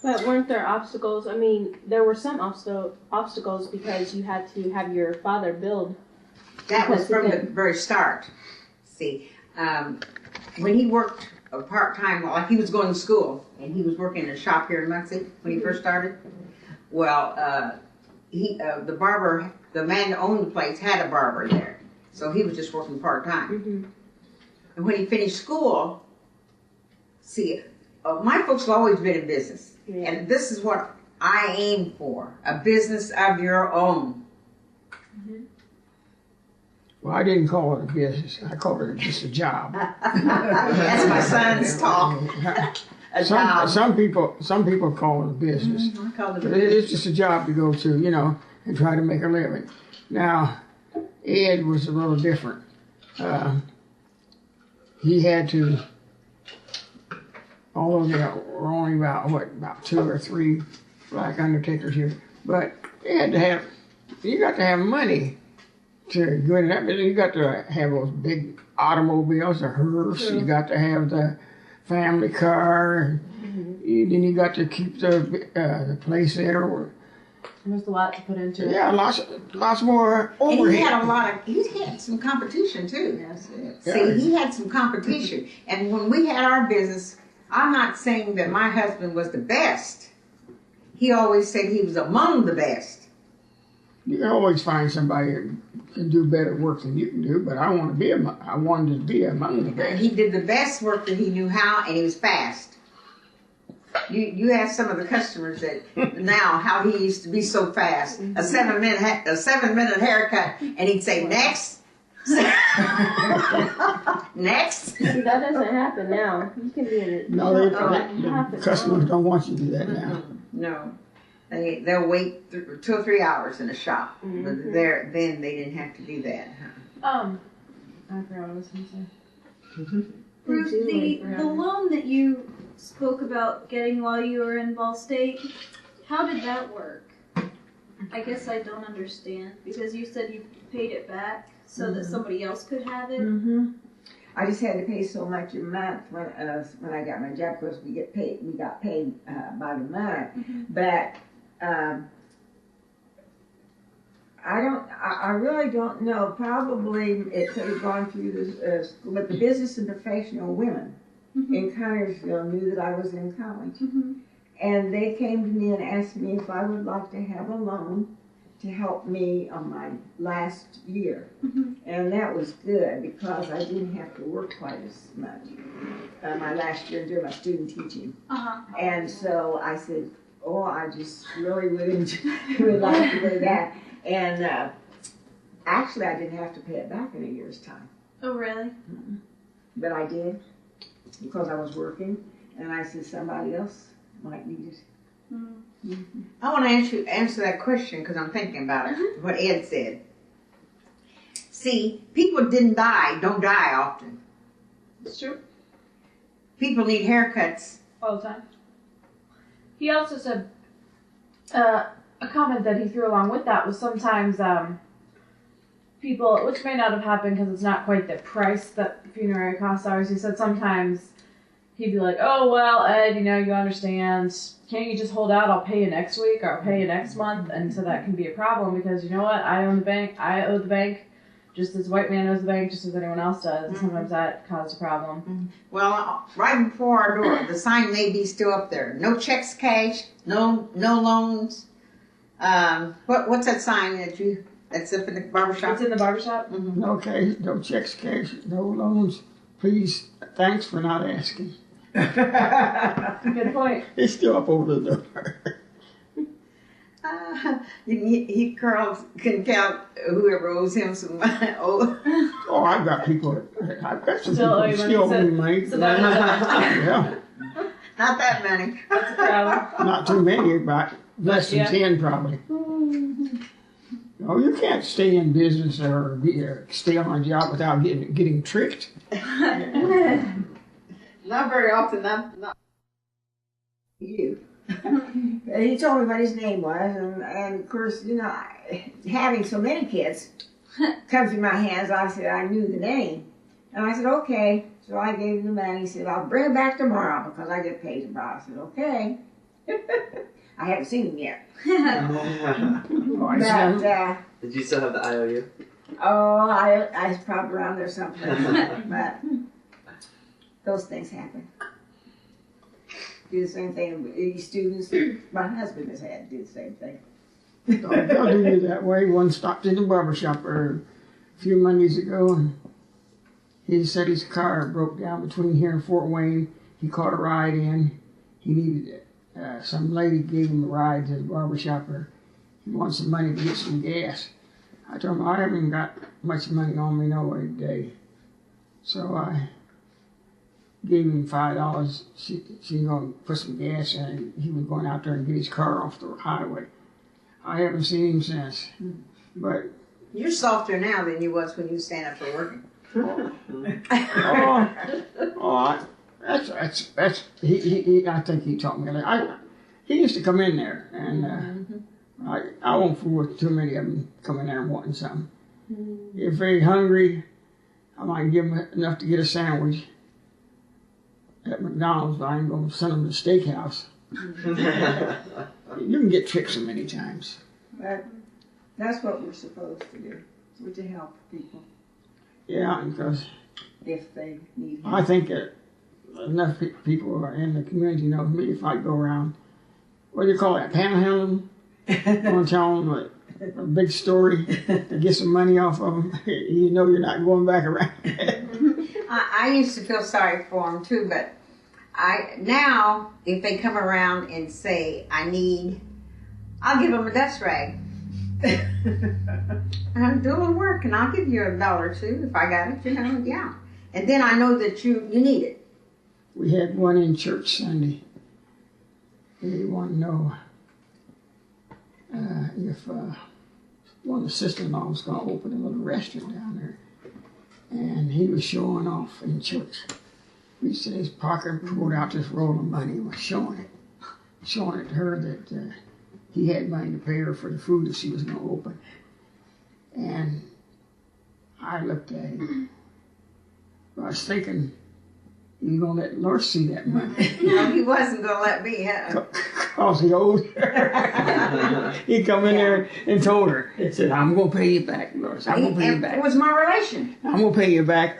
But weren't there obstacles? I mean, there were some obstacles because you had to have your father build. That was from the very start. See, when he worked part-time, like he was going to school, and he was working in a shop here in Muncie when he first started. Well, the barber, the man that owned the place had a barber there, so he was just working part-time. And when he finished school, see, my folks have always been in business. Yeah. And this is what I aim for, a business of your own. Well, I didn't call it a business. I called it just a job. That's my son's talk. A job. Some people call it a business. I call it a But business. it's just a job to go to, you know, and try to make a living. Now, Ed was a little different. He had to, although there were only about 2 or 3 black undertakers here, but they had to have, you got to have money to go in that business. You got to have those big automobiles, a hearse, you got to have the family car, and then you got to keep the place there. There's a lot to put into it. Yeah, lots more And overhead. he had some competition too. That's it. See, he had some competition. And when we had our business, I'm not saying that my husband was the best. He always said he was among the best. You can always find somebody that can do better work than you can do, but I wanted to be among the And best. he did the best work that he knew how, and he was fast. You ask some of the customers that now how he used to be so fast. A 7-minute haircut, and he'd say next. Next. See, that doesn't happen now. You can be in it. No, the customers don't want you to do that now. No, they'll wait 2 or 3 hours in a shop. Mhm. But then they didn't have to do that. I forgot what I was going to say. Ruth, the loan that you spoke about getting while you were in Ball State, how did that work? I guess I don't understand, because you said you paid it back so that somebody else could have it. Mm-hmm. I just had to pay so much a month when I got my job, because we got paid by the month. But I really don't know. Probably it could have gone through the school, but the business and professional women in Connersville knew that I was in college. And they came to me and asked me if I would like to have a loan to help me on my last year. And that was good, because I didn't have to work quite as much my last year during my student teaching. And so I said, oh, I just really would like to do that. And actually, I didn't have to pay it back in a year's time. Oh, really? But I did, because I was working, and I said somebody else might need it. I want to answer that question because I'm thinking about it. What Ed said. See, people don't die often. It's true. People need haircuts All the time. He also said a comment that he threw along with that was sometimes people, which may not have happened because it's not quite the price that funerary costs are. He said sometimes he'd be like, oh, well, Ed, you understand. Can't you just hold out? I'll pay you next week or I'll pay you next month. And so that can be a problem because you know what? I owe the bank just as white man owes the bank, just as anyone else does. And sometimes that caused a problem. Well, right before our door, the sign may be still up there. No checks cashed, no loans. What's that sign that's up in the barbershop? It's in the barbershop? No cash, no checks cash, no loans. Please, thanks for not asking. Good point. It's still up over the door. Carl can count whoever owes him some money. Oh, I've got people. I've got some Still people who still owe me money. So that was Yeah, Not that many. that's a problem. not too many, but less than 10 probably. Oh, you can't stay in business or stay on a job without getting tricked. Not very often. Not you. He told me what his name was, and of course, having so many kids comes in my hands, I said I knew the name. And I said, okay. So I gave him the money. He said, I'll bring it back tomorrow because I get paid tomorrow. I said, okay. I haven't seen him yet. But, Did you still have the IOU? oh, I probably around there someplace. But those things happen. Do the same thing with these students. My husband has had to do the same thing. They'll do you that way. One stopped in the barbershop a few Mondays ago, and he said his car broke down between here and Fort Wayne. He caught a ride in. He needed it. Some lady gave him a ride to the barbershop. He wanted some money to get some gas. I told him I haven't got much money on me no way today. So I gave him $5. She going to put some gas in it. He was going out there and get his car off the highway. I haven't seen him since. But You're softer now than you was when you stand up for working. That's he I think he taught me that. He used to come in there, and I won't fool with too many of them coming there and wanting something. If they're hungry, I might give them enough to get a sandwich at McDonald's, but I ain't gonna send them to the steakhouse. you can get tricked so many times. But that's what we're supposed to do. We're to help people Yeah, because if they need help. I think that enough people are in the community know me. If I go around, what do you call that, panhandling? Going to tell them a big story to get some money off of them, you know you're not going back around. I used to feel sorry for them too, but now if they come around and say I'll give them a dust rag. I'm doing work and I'll give you $1 or $2 if I got it, yeah. And then I know that you need it. We had one in church Sunday. They want to know if one of the sister-in-law was going to open a little restaurant down there. And he was showing off in church. He said his pocket pulled out this roll of money and was showing it to her that he had money to pay her for the food that she was going to open. And I looked at him. I was thinking, he was going to let Lord see that money. No, he wasn't going to let me. Because he owed her. He come in there and told her, he said, I'm going to pay you back, Lord. I'm going to pay you back. It was my relation. I'm going to pay you back.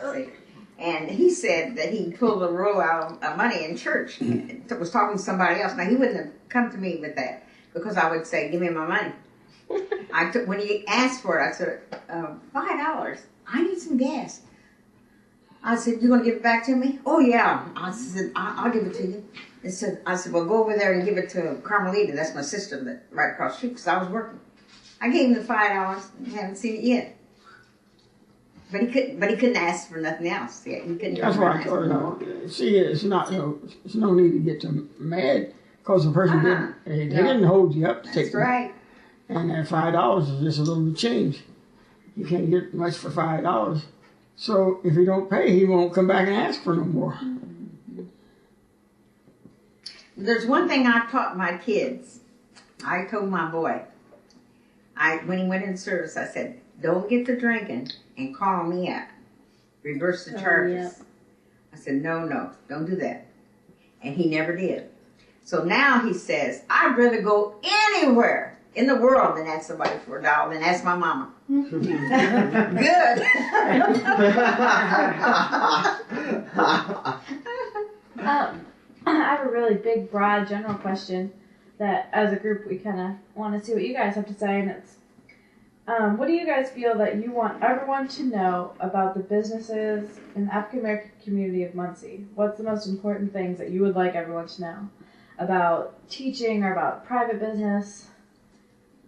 And he said that he pulled a roll out of money in church. Was talking to somebody else. Now, he wouldn't have come to me with that because I would say, give me my money. When he asked for it, I said, $5. I need some gas. I said, you going to give it back to me? Oh, yeah. I said, I'll give it to you. I said, well, go over there and give it to Carmelita. That's my sister that right across the street because I was working. I gave him the $5 and haven't seen it yet. But he couldn't ask for nothing else. Yeah, he couldn't. That's why I told her. See, it's no need to get too mad because the person didn't hold you up to take. That's right. And that $5 is just a little change. You can't get much for $5. So if you don't pay, he won't come back and ask for no more. There's one thing I taught my kids. I told my boy, when he went in service, I said, don't get to drinking and call me up. Reverse the charges. I said, no, don't do that. And he never did. So now he says, I'd rather go anywhere in the world than ask somebody for $1 than ask my mama. Good. I have a really big, broad, general question that as a group we kind of want to see what you guys have to say, and it's what do you guys feel that you want everyone to know about the businesses in the African American community of Muncie? What's the most important things that you would like everyone to know about teaching or about private business?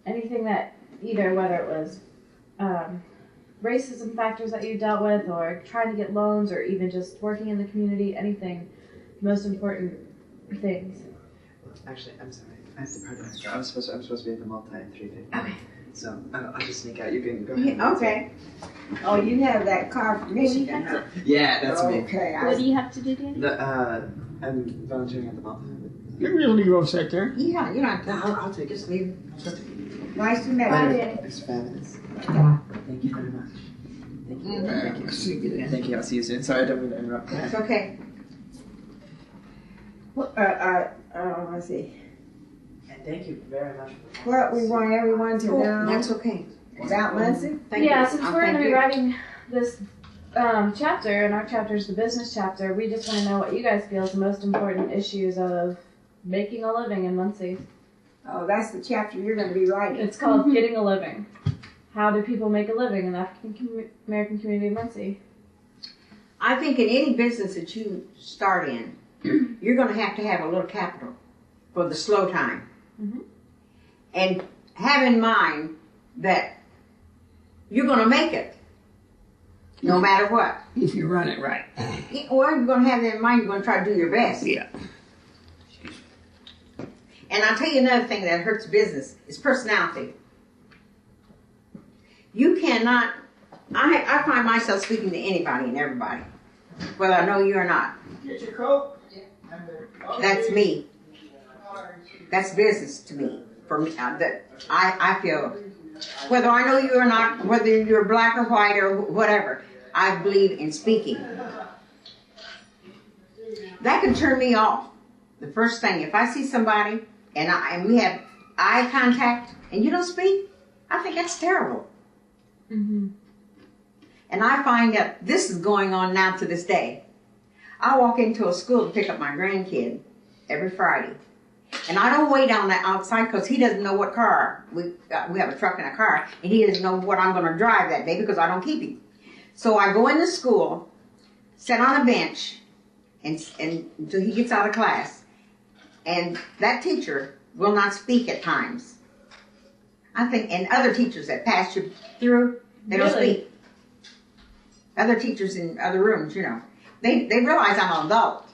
Anything that whether it was racism factors that you dealt with or trying to get loans or even just working in the community, anything, most important things. Actually, I'm sorry. I have to pardon myself. I'm supposed to be at the multi-3 thing. Okay. So I'll just sneak out. You can go ahead. Okay. Oh, you have that car from Michigan, huh? Yeah, that's me. Okay. What do you have to do, Danny? I'm volunteering at the multi. You can just leave those set there. Yeah, you don't have to. I'll take it. Just leave. Nice to meet Bye, you. Danny. It's fabulous. Thank you very much. Thank you. Thank you. See you then. Thank you. I'll see you soon. Sorry, I don't mean to interrupt. That's okay. Let's see. And thank you very much. What we want everyone to know That's okay. about Muncie. Thank you. Since we're going to be you. writing this chapter, and our chapter is the business chapter, we just want to know what you guys feel is the most important issues of making a living in Muncie. Oh, that's the chapter you're going to be writing. It's called Getting a Living. How do people make a living in the African American community of Muncie? I think in any business that you start in, you're going to have a little capital for the slow time. Mhm. And have in mind that you're going to make it, no matter what. If you run it right. Well, you're going to have that in mind. You're going to try to do your best. Yeah. And I'll tell you another thing that hurts business is personality. You cannot, I find myself speaking to anybody and everybody, whether I know you or not. Get your coat. That's me. That's business to me. For me, that I feel, whether I know you or not, whether you're black or white or whatever, I believe in speaking. That can turn me off. The first thing, if I see somebody and we have eye contact and you don't speak, I think that's terrible. Mm-hmm. And I find that this is going on now to this day. I walk into a school to pick up my grandkid every Friday. And I don't wait on the outside because he doesn't know what car. We have a truck and a car, and he doesn't know what I'm going to drive that day because I don't keep him. So I go into school, sit on a bench, and until he gets out of class. And that teacher will not speak at times. I think, and other teachers that pass you through, they don't speak. Other teachers in other rooms, you know. They realize I'm an adult.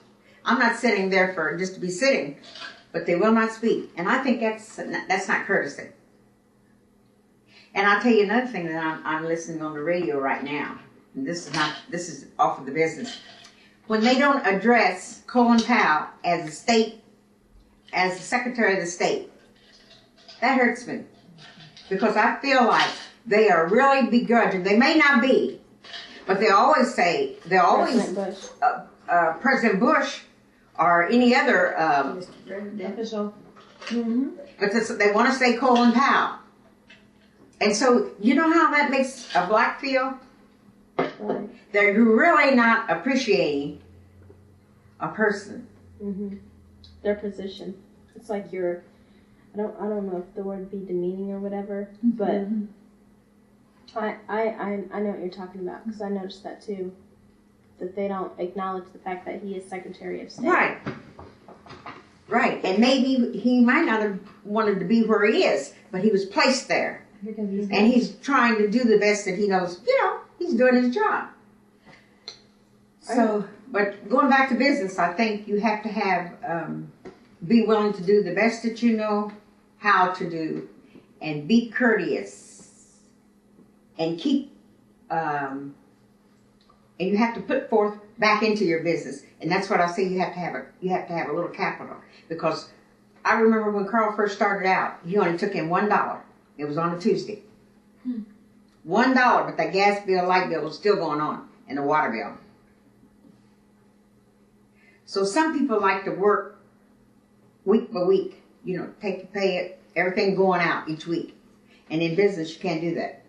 I'm not sitting there for just to be sitting, but they will not speak. And I think that's not courtesy. And I'll tell you another thing that I'm listening on the radio right now. And this is off of the business. When they don't address Colin Powell as the Secretary of the State, that hurts me. Because I feel like they are really begrudging. They may not be, but they always say, President Bush or any other official. Mm-hmm. But they want to say Colin Powell. And so, you know how that makes a black feel? Right. They're really not appreciating a person. Mm-hmm. Their position. It's like you're, I don't know if the word would be demeaning or whatever, but Mm-hmm. I know what you're talking about because I noticed that too. That they don't acknowledge the fact that he is Secretary of State. Right. Right. And maybe he might not have wanted to be where he is, but he was placed there. And he's trying to do the best that he knows. You know, he's doing his job. So, but going back to business, I think you have to have, be willing to do the best that you know how to do and be courteous and keep, and you have to put forth back into your business. And that's what I say you have to have a little capital. Because I remember when Carl first started out, he only took in $1. It was on a Tuesday. $1, but that gas bill, light bill was still going on, and the water bill. So some people like to work week by week, you know, take the pay, everything going out each week. And in business, you can't do that.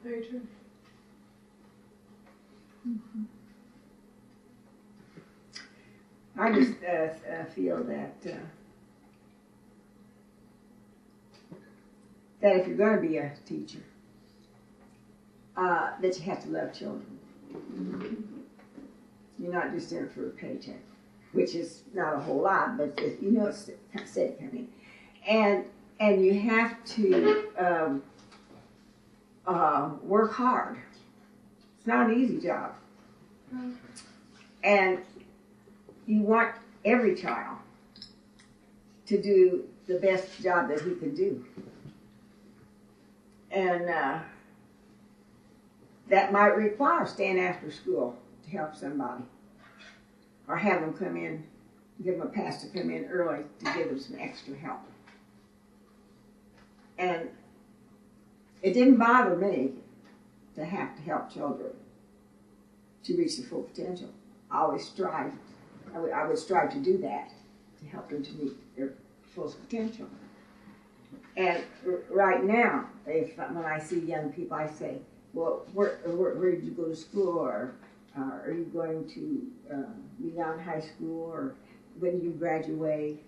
Very true. Mm-hmm. I just feel that that if you're going to be a teacher, that you have to love children. You're not just there for a paycheck, which is not a whole lot, but you know it's steady coming. And you have to work hard. It's not an easy job. And you want every child to do the best job that he can do. And that might require staying after school to help somebody. Or have them come in, give them a pass to come in early to give them some extra help. And it didn't bother me to have to help children to reach their full potential. I would strive to do that, to help them to meet their full potential. And right now, when I see young people, I say, well, where did you go to school, or are you going to beyond high school, or when do you graduate?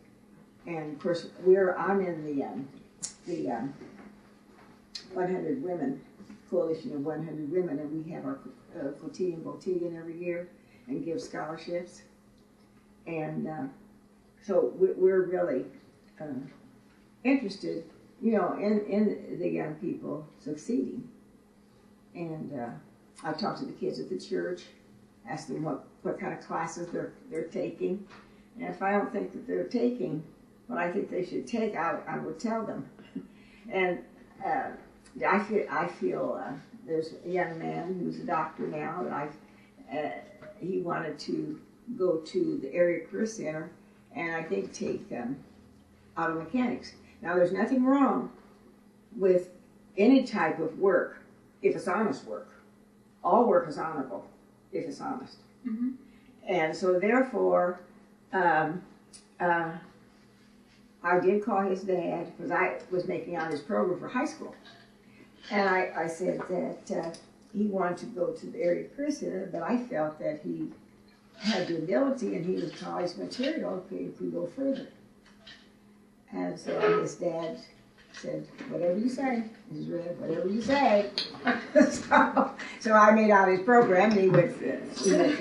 And of course, I'm in the 100 Women, Coalition of 100 Women, and we have our quotidian every year and give scholarships. And so we're really interested, you know, in the young people succeeding. And I talk to the kids at the church, ask them what kind of classes they're taking. And if I don't think that they're taking what I think they should take, I would tell them. And I feel there's a young man who's a doctor now that he wanted to go to the area career center and I think take auto mechanics. Now there's nothing wrong with any type of work if it's honest work. All work is honorable if it's honest. Mm-hmm. And so therefore, I did call his dad because I was making out his program for high school. And I said that he wanted to go to the area career center, but I felt that he had the ability and he was college material if he could go further. And so his dad said, whatever you say, Mrs. Red, whatever you say. so I made out his program and he went to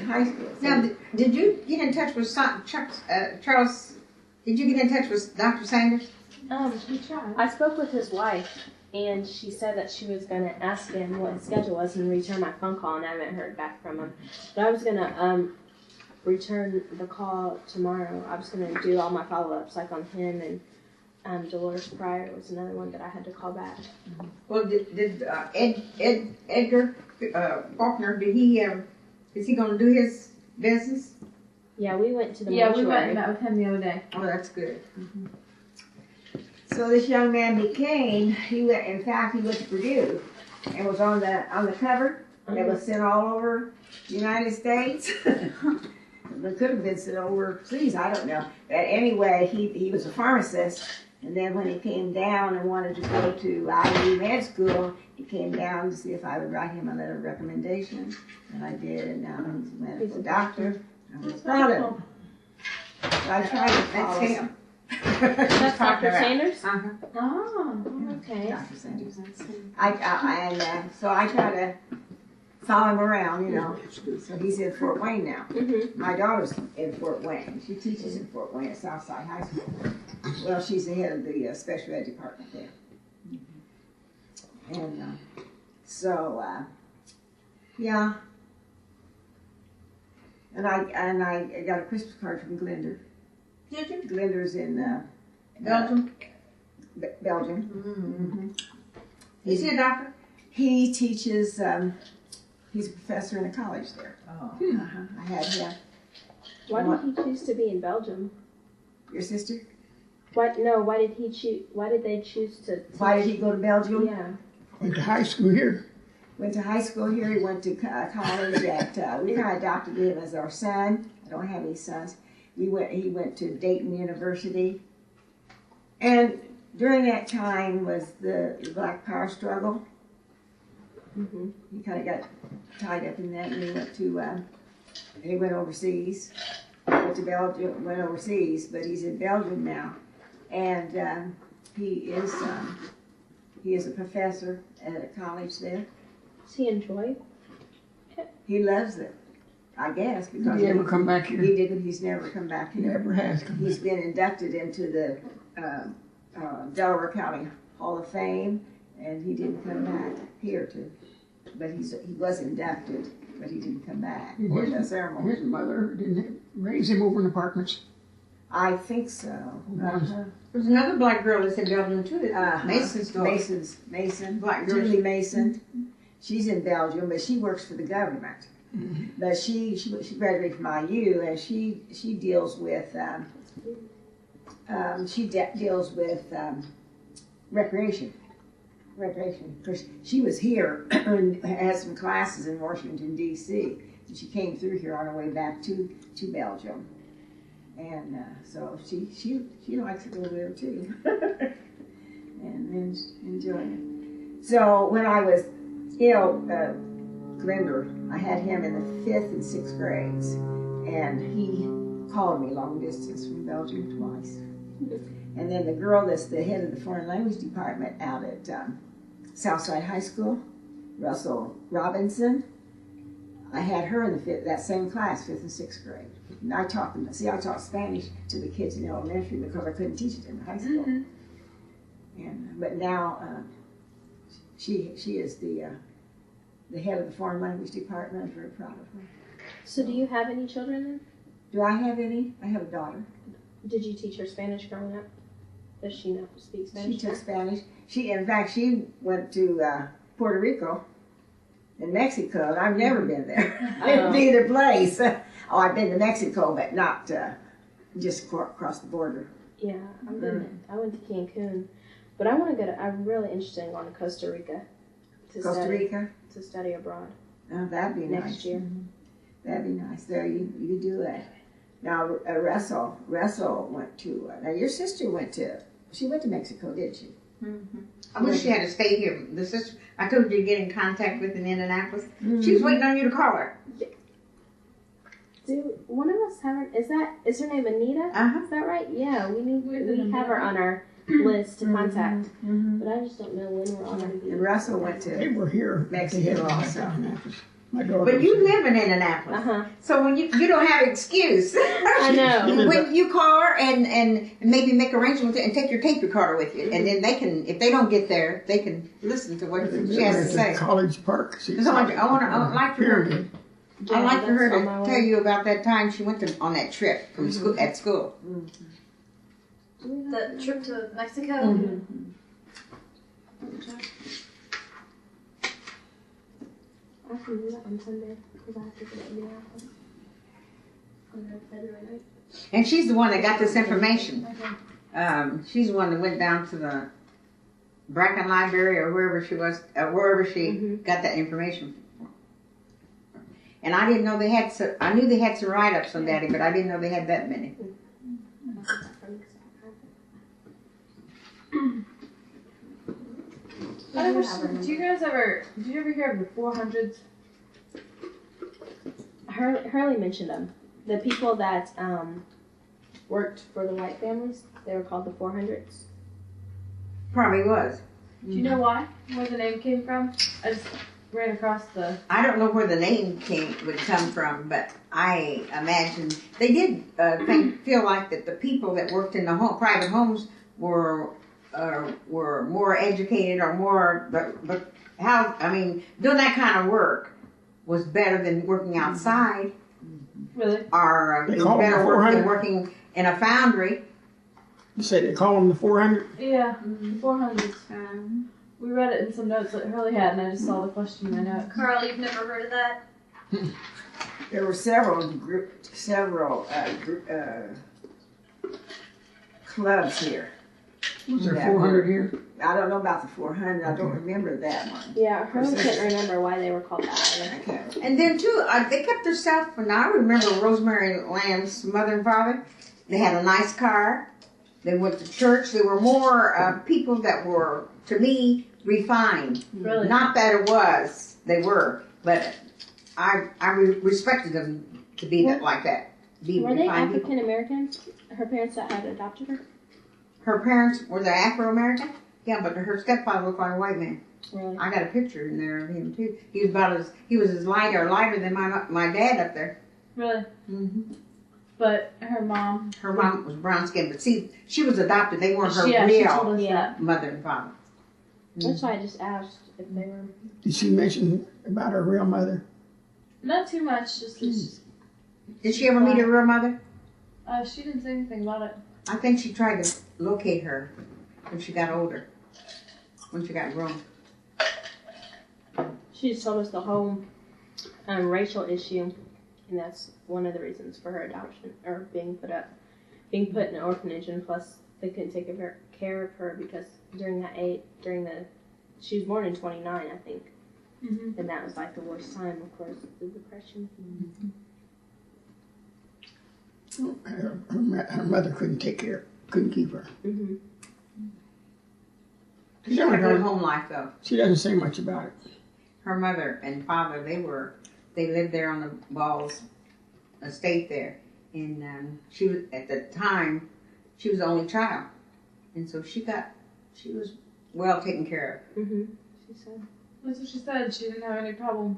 high school. So Now, did you get in touch with Charles? Did you get in touch with Dr. Sanders? I spoke with his wife, and she said that she was going to ask him what his schedule was and return my phone call, and I haven't heard back from him. But I was going to return the call tomorrow. I was going to do all my follow-ups, like on him, and Delores Pryor was another one that I had to call back. Well, did Edgar Faulkner, is he going to do his business? Yeah, we went to the We mortuary. went and met with him the other day. Oh, that's good. So this young man became, he went to Purdue and was on the cover. It was sent all over the United States. It could have been sent overseas, I don't know. But anyway, he was a pharmacist, and then when he came down and wanted to go to IU med school, he came down to see if I would write him a letter of recommendation, and I did, and now he's a medical doctor. I was proud of him. So I tried to follow him. That's Dr. Sanders? Uh-huh. Oh, okay. Dr. Sanders. So I try to follow him around, you know. So he's in Fort Wayne now. Mm-hmm. My daughter's in Fort Wayne. She teaches in Fort Wayne at Southside High School. Well, she's the head of the special ed department there. And yeah. And I got a Christmas card from Glender. Did you? Glender's in Belgium? Belgium. Mm-hmm. Is he a doctor? He teaches. He's a professor in a college there. Oh. I had him. Why did he choose to be in Belgium? Your sister? Why did he choose? Why did they choose to? Why did he go to Belgium? Yeah. Went to high school here. Went to high school here. He went to college at. We kind of adopted him as our son. I don't have any sons. He went to Dayton University, and during that time was the Black Power struggle. Mm-hmm. He kind of got tied up in that, and he went overseas. Went to Belgium, went overseas, but he's in Belgium now, and he is a professor at a college there. Does he enjoy? He loves it, I guess, because Did he ever come back here? he didn't. He's never come back He here. never has come He's back. been inducted into the Delaware County Hall of Fame, and he didn't come back here but he was inducted, but he didn't come back for the ceremony. His mother didn't raise him over in apartments. I think so. There's another black girl that's in Belgium too. Uh-huh. Mason's daughter. Mason, Black girl. Julie Mason. She's in Belgium, but she works for the government. But she graduated from IU, and she deals with deals with recreation. Because she was here and had some classes in Washington D.C. and she came through here on her way back to Belgium, and so she likes it over there too, and enjoying it. So when I was Glender, I had him in the 5th and 6th grades, and he called me long distance from Belgium twice. And then the girl that's the head of the foreign language department out at Southside High School, Russell Robinson, I had her in that same class, 5th and 6th grade. And I taught them. See, I taught Spanish to the kids in elementary because I couldn't teach it in high school. But now she is the head of the foreign language department. I'm very proud of her. So do you have any children then? Do I have any? I have a daughter. Did you teach her Spanish growing up? Does she know speak Spanish? She took Spanish. In fact, she went to Puerto Rico and Mexico, and I've never been there. I've been to either place. I've been to Mexico, but not just across the border. Yeah, I went to Cancun, but I want to go I'm really interested in going to Costa Rica. To study abroad. Oh, that'd be nice. Next year. That'd be nice. There, you do that. Now, Russell went to, now your sister she went to Mexico, didn't she? I wish she had to stay here. The sister I told you to get in contact with in Indianapolis. She was waiting on you to call her. Do one of us have her? Is her name Anita? Is that right? Yeah, we have her on our list to contact, but I just don't know when we're on our And Russell went They to were here. Mexico also. My daughter But was you here. live in Indianapolis, so when you don't have an excuse. I know. When you call her and maybe make arrangements and take your tape recorder with you, and then they can, if they don't get there, they can listen to what she has to It's say. at College Park. See, So I'd like for her. Pyramid. I'd like for her that's to on my tell way. you about that time she went on that trip from school at school. The trip to Mexico. I can do that on Sunday because I have to get in the office on February 9th. And she's the one that got this information. She's the one that went down to the Bracken Library or wherever she was, wherever she got that information from. And I didn't know they had. I knew they had some write-ups on Daddy, but I didn't know they had that many. I have a question. Did you ever hear of the 400s? Hurley mentioned them. The people that worked for the white families, they were called the 400s. Probably was. Do you know why? Where the name came from? I just ran across the. I don't know where the name would come from, but I imagine they did feel like that the people that worked in the private homes were more educated or more, but how, I mean, doing that kind of work was better than working outside. Really? Or They it was call them better the work than 400? working in a foundry. You say they call them the 400? Yeah, the 400s. We read it in some notes that Hurley had, and I just saw the question in my notes. Carl, you've never heard of that? There were several clubs here. Was there that 400 were- here? I don't know about the 400. I don't remember that one. Yeah, Hurley couldn't remember why they were called that either. Okay. And then too, they kept their stuff. And I remember Rosemary Lamb's mother and father. They had a nice car. They went to church. They were more people that were, to me, refined. Really? Not that it was. They were, but I respected them to be like that. Be Were they refined people. African Americans? Her parents that had adopted her? Her parents were they Afro American? Yeah, but her stepfather looked like a white man. Really? I got a picture in there of him too. He was as lighter than my dad up there. Really? Mm-hmm. But her mom. Her mom was brown skinned, but see, she was adopted. They weren't her She told real us Yeah. that. mother and father. That's why I just asked if they were. Did she mention about her real mother? Not too much, just that Did she ever meet her real mother? she didn't say anything about it. I think she tried to locate her when she got older, when she got grown. She just told us the whole racial issue, and that's one of the reasons for her adoption or being put in an orphanage, and plus they couldn't take care of her because she was born in 29, I think, and that was like the worst time, of course, the depression. Her mother couldn't keep her. Mm-hmm. She had a good home life though. She doesn't say much about it. Her mother and father, they lived there on the Balls estate there, and she was at the time she was the only child, and so she was well taken care of. Mm-hmm. She said. That's what she said. She didn't have any problems.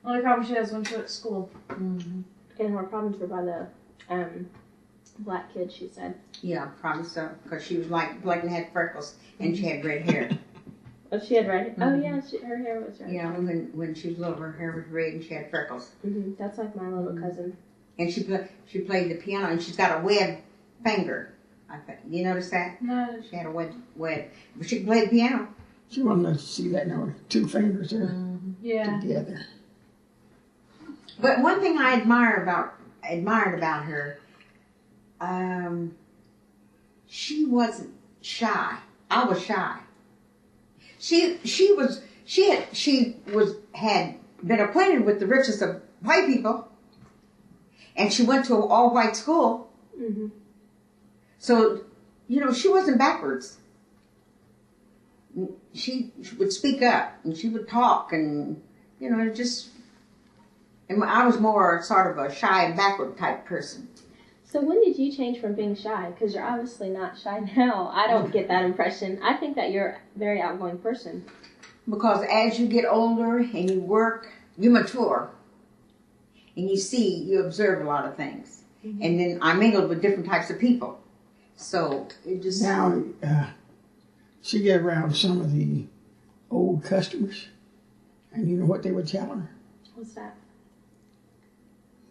The only problem she has when she went to school. Mm-hmm. And her problems were by the black kid, she said. Yeah, probably so, because she was like and had freckles, and she had red hair. Oh, she had red. Oh yeah, her hair was red. Yeah, when she was little, her hair was red, and she had freckles. Mm-hmm. That's like my little cousin. And she played the piano, and she's got a web finger. I think you notice that? No. She had a web, but she could play the piano. She wanted to see that now. 2 fingers there Yeah. together. But one thing I admired about her, she wasn't shy. I was shy. She had been acquainted with the richest of white people, And she went to an all-white school. Mm-hmm. So, you know, she wasn't backwards. She would speak up and she would talk and, you know, and I was more sort of a shy and backward type person. So when did you change from being shy? Because you're obviously not shy now. I don't get that impression. I think that you're a very outgoing person. Because as you get older and you work, you mature. And you observe a lot of things. Mm-hmm. And then I mingled with different types of people. So it just... Now, she get around some of the old customers, and you know what they would tell her? What's that?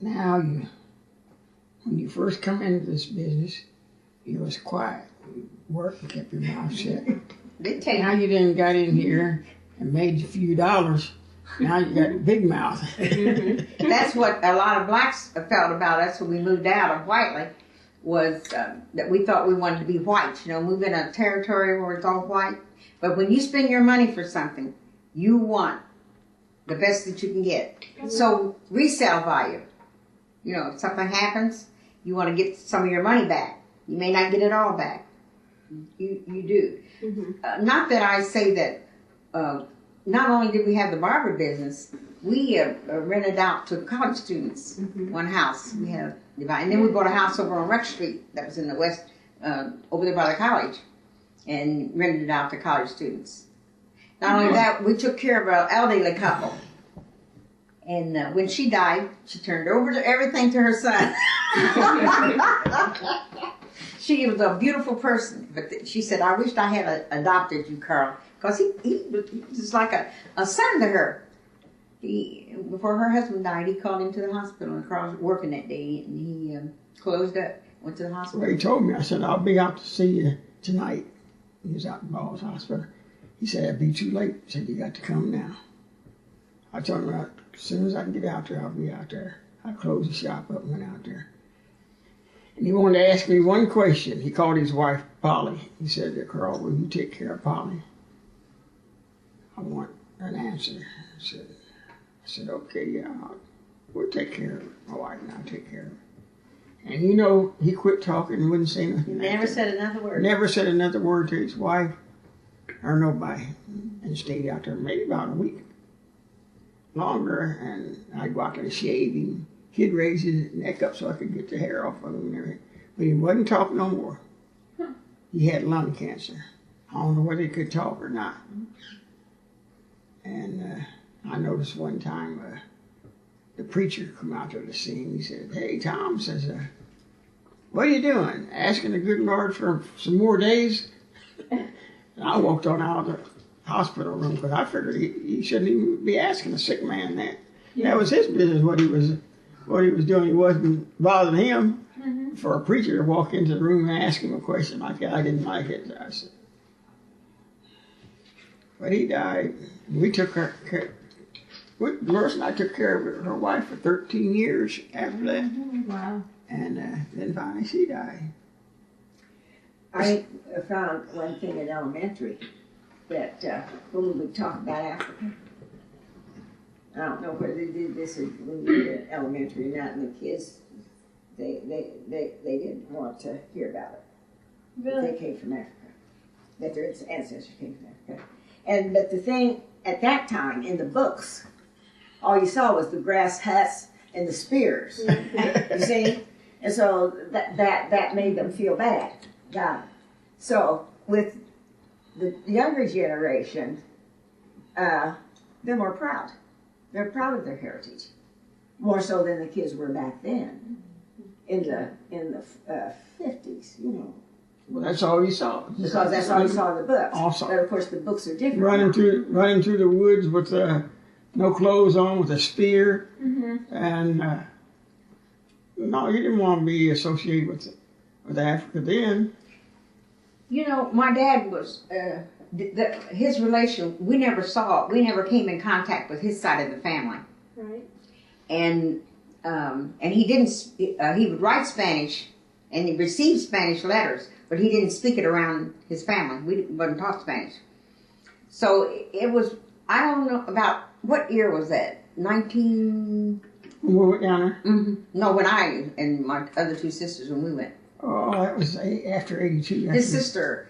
Now, when you first come into this business, you was quiet. You worked and kept your mouth shut. Now you done got in here and made a few dollars. Now you got a big mouth. Mm-hmm. That's what a lot of blacks felt about us when we moved out of Whiteley, was that we thought we wanted to be white. You know, move in a territory where it's all white. But when you spend your money for something, you want the best that you can get. Mm-hmm. So resale value. You know, if something happens, you want to get some of your money back. You may not get it all back. You do. Mm-hmm. Not that I say that not only did we have the barber business, we rented out to college students, one house. We had and then we bought a house over on Rex Street that was in the west, over there by the college, and rented it out to college students. Not only that, we took care of an elderly couple. And when she died, she turned over everything to her son. She was a beautiful person, but she said, "I wished I had adopted you, Carl, because he was like a son to her." Before her husband died, he called him to the hospital, and Carl was working that day, and he closed up, went to the hospital. Well, he told me, I said, "I'll be out to see you tonight." He was out in Ball's Hospital. He said, "It'd be too late." He said, "You got to come now." I told him, as soon as I can get out there, I'll be out there. I closed the shop up and went out there. And he wanted to ask me one question. He called his wife Polly. He said, "Carl, will you take care of Polly? I want an answer." I said, "Okay, yeah, we'll take care of her. My wife and I'll take care of her." And you know, he quit talking and wouldn't say nothing. Never said another word. Never said another word to his wife or nobody, and stayed out there maybe about a week longer. And I'd go out there and shave him. He'd raise his neck up so I could get the hair off of him and everything. But he wasn't talking no more. He had lung cancer. I don't know whether he could talk or not. And I noticed one time the preacher come out there to sing. He said, "Hey, Tom," says, "what are you doing? Asking the good Lord for some more days?" And I walked on out of the hospital room because I figured he shouldn't even be asking a sick man that. Yeah. That was his business, what he was doing. It wasn't bothering him. Mm-hmm. For a preacher to walk into the room and ask him a question like that, I didn't like it. I said, but he died. We took care. Delores and I took care of her wife for 13 years after that. Wow. And then finally she died. I found one thing in elementary that when we would talk about Africa, I don't know whether they did this when we were in elementary or not, and the kids, they didn't want to hear about it. Really? They came from Africa. That their ancestors came from Africa. But the thing at that time in the books, all you saw was the grass huts and the spears. You see? And so that made them feel bad. Got it. So with the younger generation, they're more proud. They're proud of their heritage, more so than the kids were back then, in the 50s. You know. Well, that's all you saw. Because that's all you saw in the books. Also, but of course, the books are different. Running through the woods with no clothes on, with a spear, and no, you didn't want to be associated with Africa then. You know, my dad was his relation. We never came in contact with his side of the family. Right. And he didn't. He would write Spanish, and he received Spanish letters, but he didn't speak it around his family. We wasn't taught Spanish. So it was. I don't know about what year was that. 19. When we went down there? No, when I and my other two sisters, when we went. Oh, that was after 82. His sister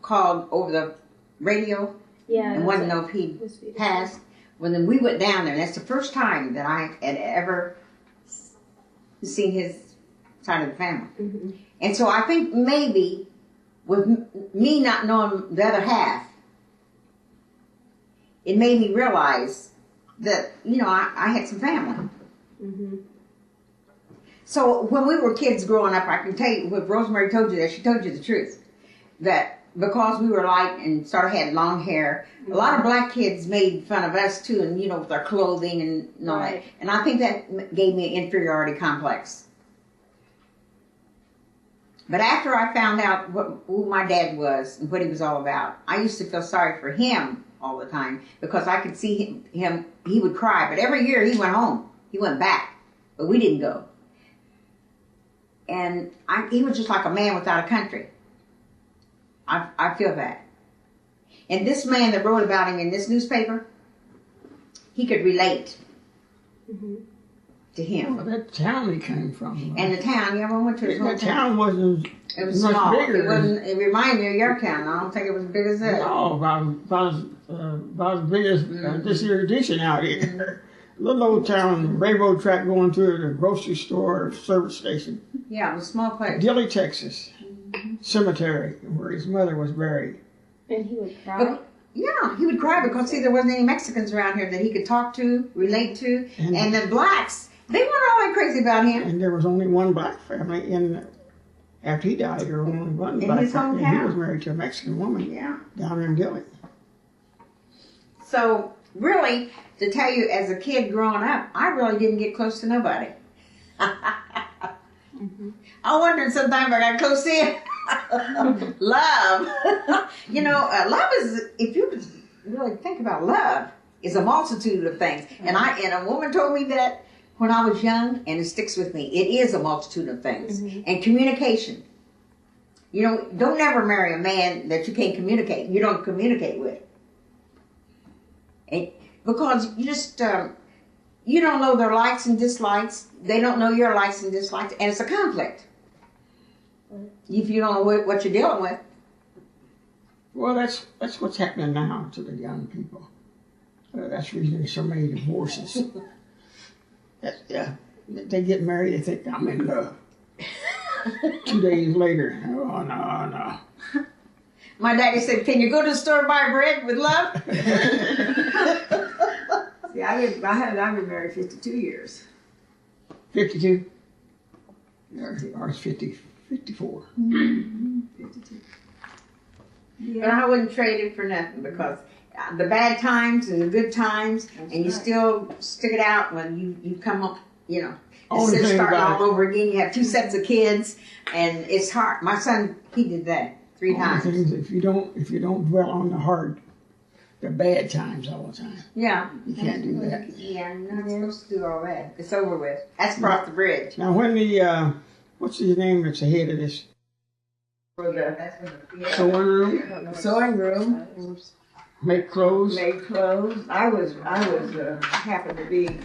called over the radio and wanted to know if he passed. Well, then we went down there, and that's the first time that I had ever seen his side of the family. And so I think maybe with me not knowing the other half, it made me realize that, you know, I had some family. So when we were kids growing up, I can tell you, if Rosemary told you that, she told you the truth. That because we were light and sort of had long hair, a lot of black kids made fun of us too, and, you know, with our clothing and all that. And I think that gave me an inferiority complex. But after I found out who my dad was and what he was all about, I used to feel sorry for him all the time because I could see him, he would cry. But every year he went home. He went back. But we didn't go. And he was just like a man without a country. I feel that. And this man that wrote about him in this newspaper, he could relate to him. Oh, that town he came from. And the town, you ever went to his That hometown? town wasn't It was much small. bigger. It wasn't. It reminded me of your town. I don't think it was as big as that. No, about as big as this here edition out here. Little old town, railroad track going through the grocery store, service station. Yeah, it was a small place. Dilley, Texas. Cemetery where his mother was buried. And he would cry? Yeah, he would cry because, see, there wasn't any Mexicans around here that he could talk to, relate to. And the blacks, they weren't all that crazy about him. And there was only one black family after he died, there was only one In black his family. hometown? He was married to a Mexican woman down in Dilley. So, really, to tell you, as a kid growing up, I really didn't get close to nobody. I wondered sometimes if I got close to him. Love. You know, love is, if you really think about love, is a multitude of things. And a woman told me that when I was young, and it sticks with me. It is a multitude of things. And communication. You know, don't never marry a man that you can't communicate. You don't communicate with. And because you just, you don't know their likes and dislikes. They don't know your likes and dislikes. And it's a conflict. If you don't know what you're dealing with. Well, that's what's happening now to the young people. That's the reason there's so many divorces. They get married, they think, I'm in love. 2 days later, oh, no. My daddy said, can you go to the store and buy bread with love? See, I've been married 52 years. 52? Ours 54. 52. But I wouldn't trade it for nothing because the bad times and the good times, and you still stick it out when you come up, you know. Only It's thing starting about all over again. You have 2 sets of kids, and it's hard. My son, he did that 3 times. Things, if you don't dwell on the bad times all the time. Yeah. You can't do that. Yeah, you're not supposed to do all that. It's over with. That's across the bridge. Now when the what's his name that's the head of this sewing room? Sewing room. Make clothes. Made clothes. I was happened to be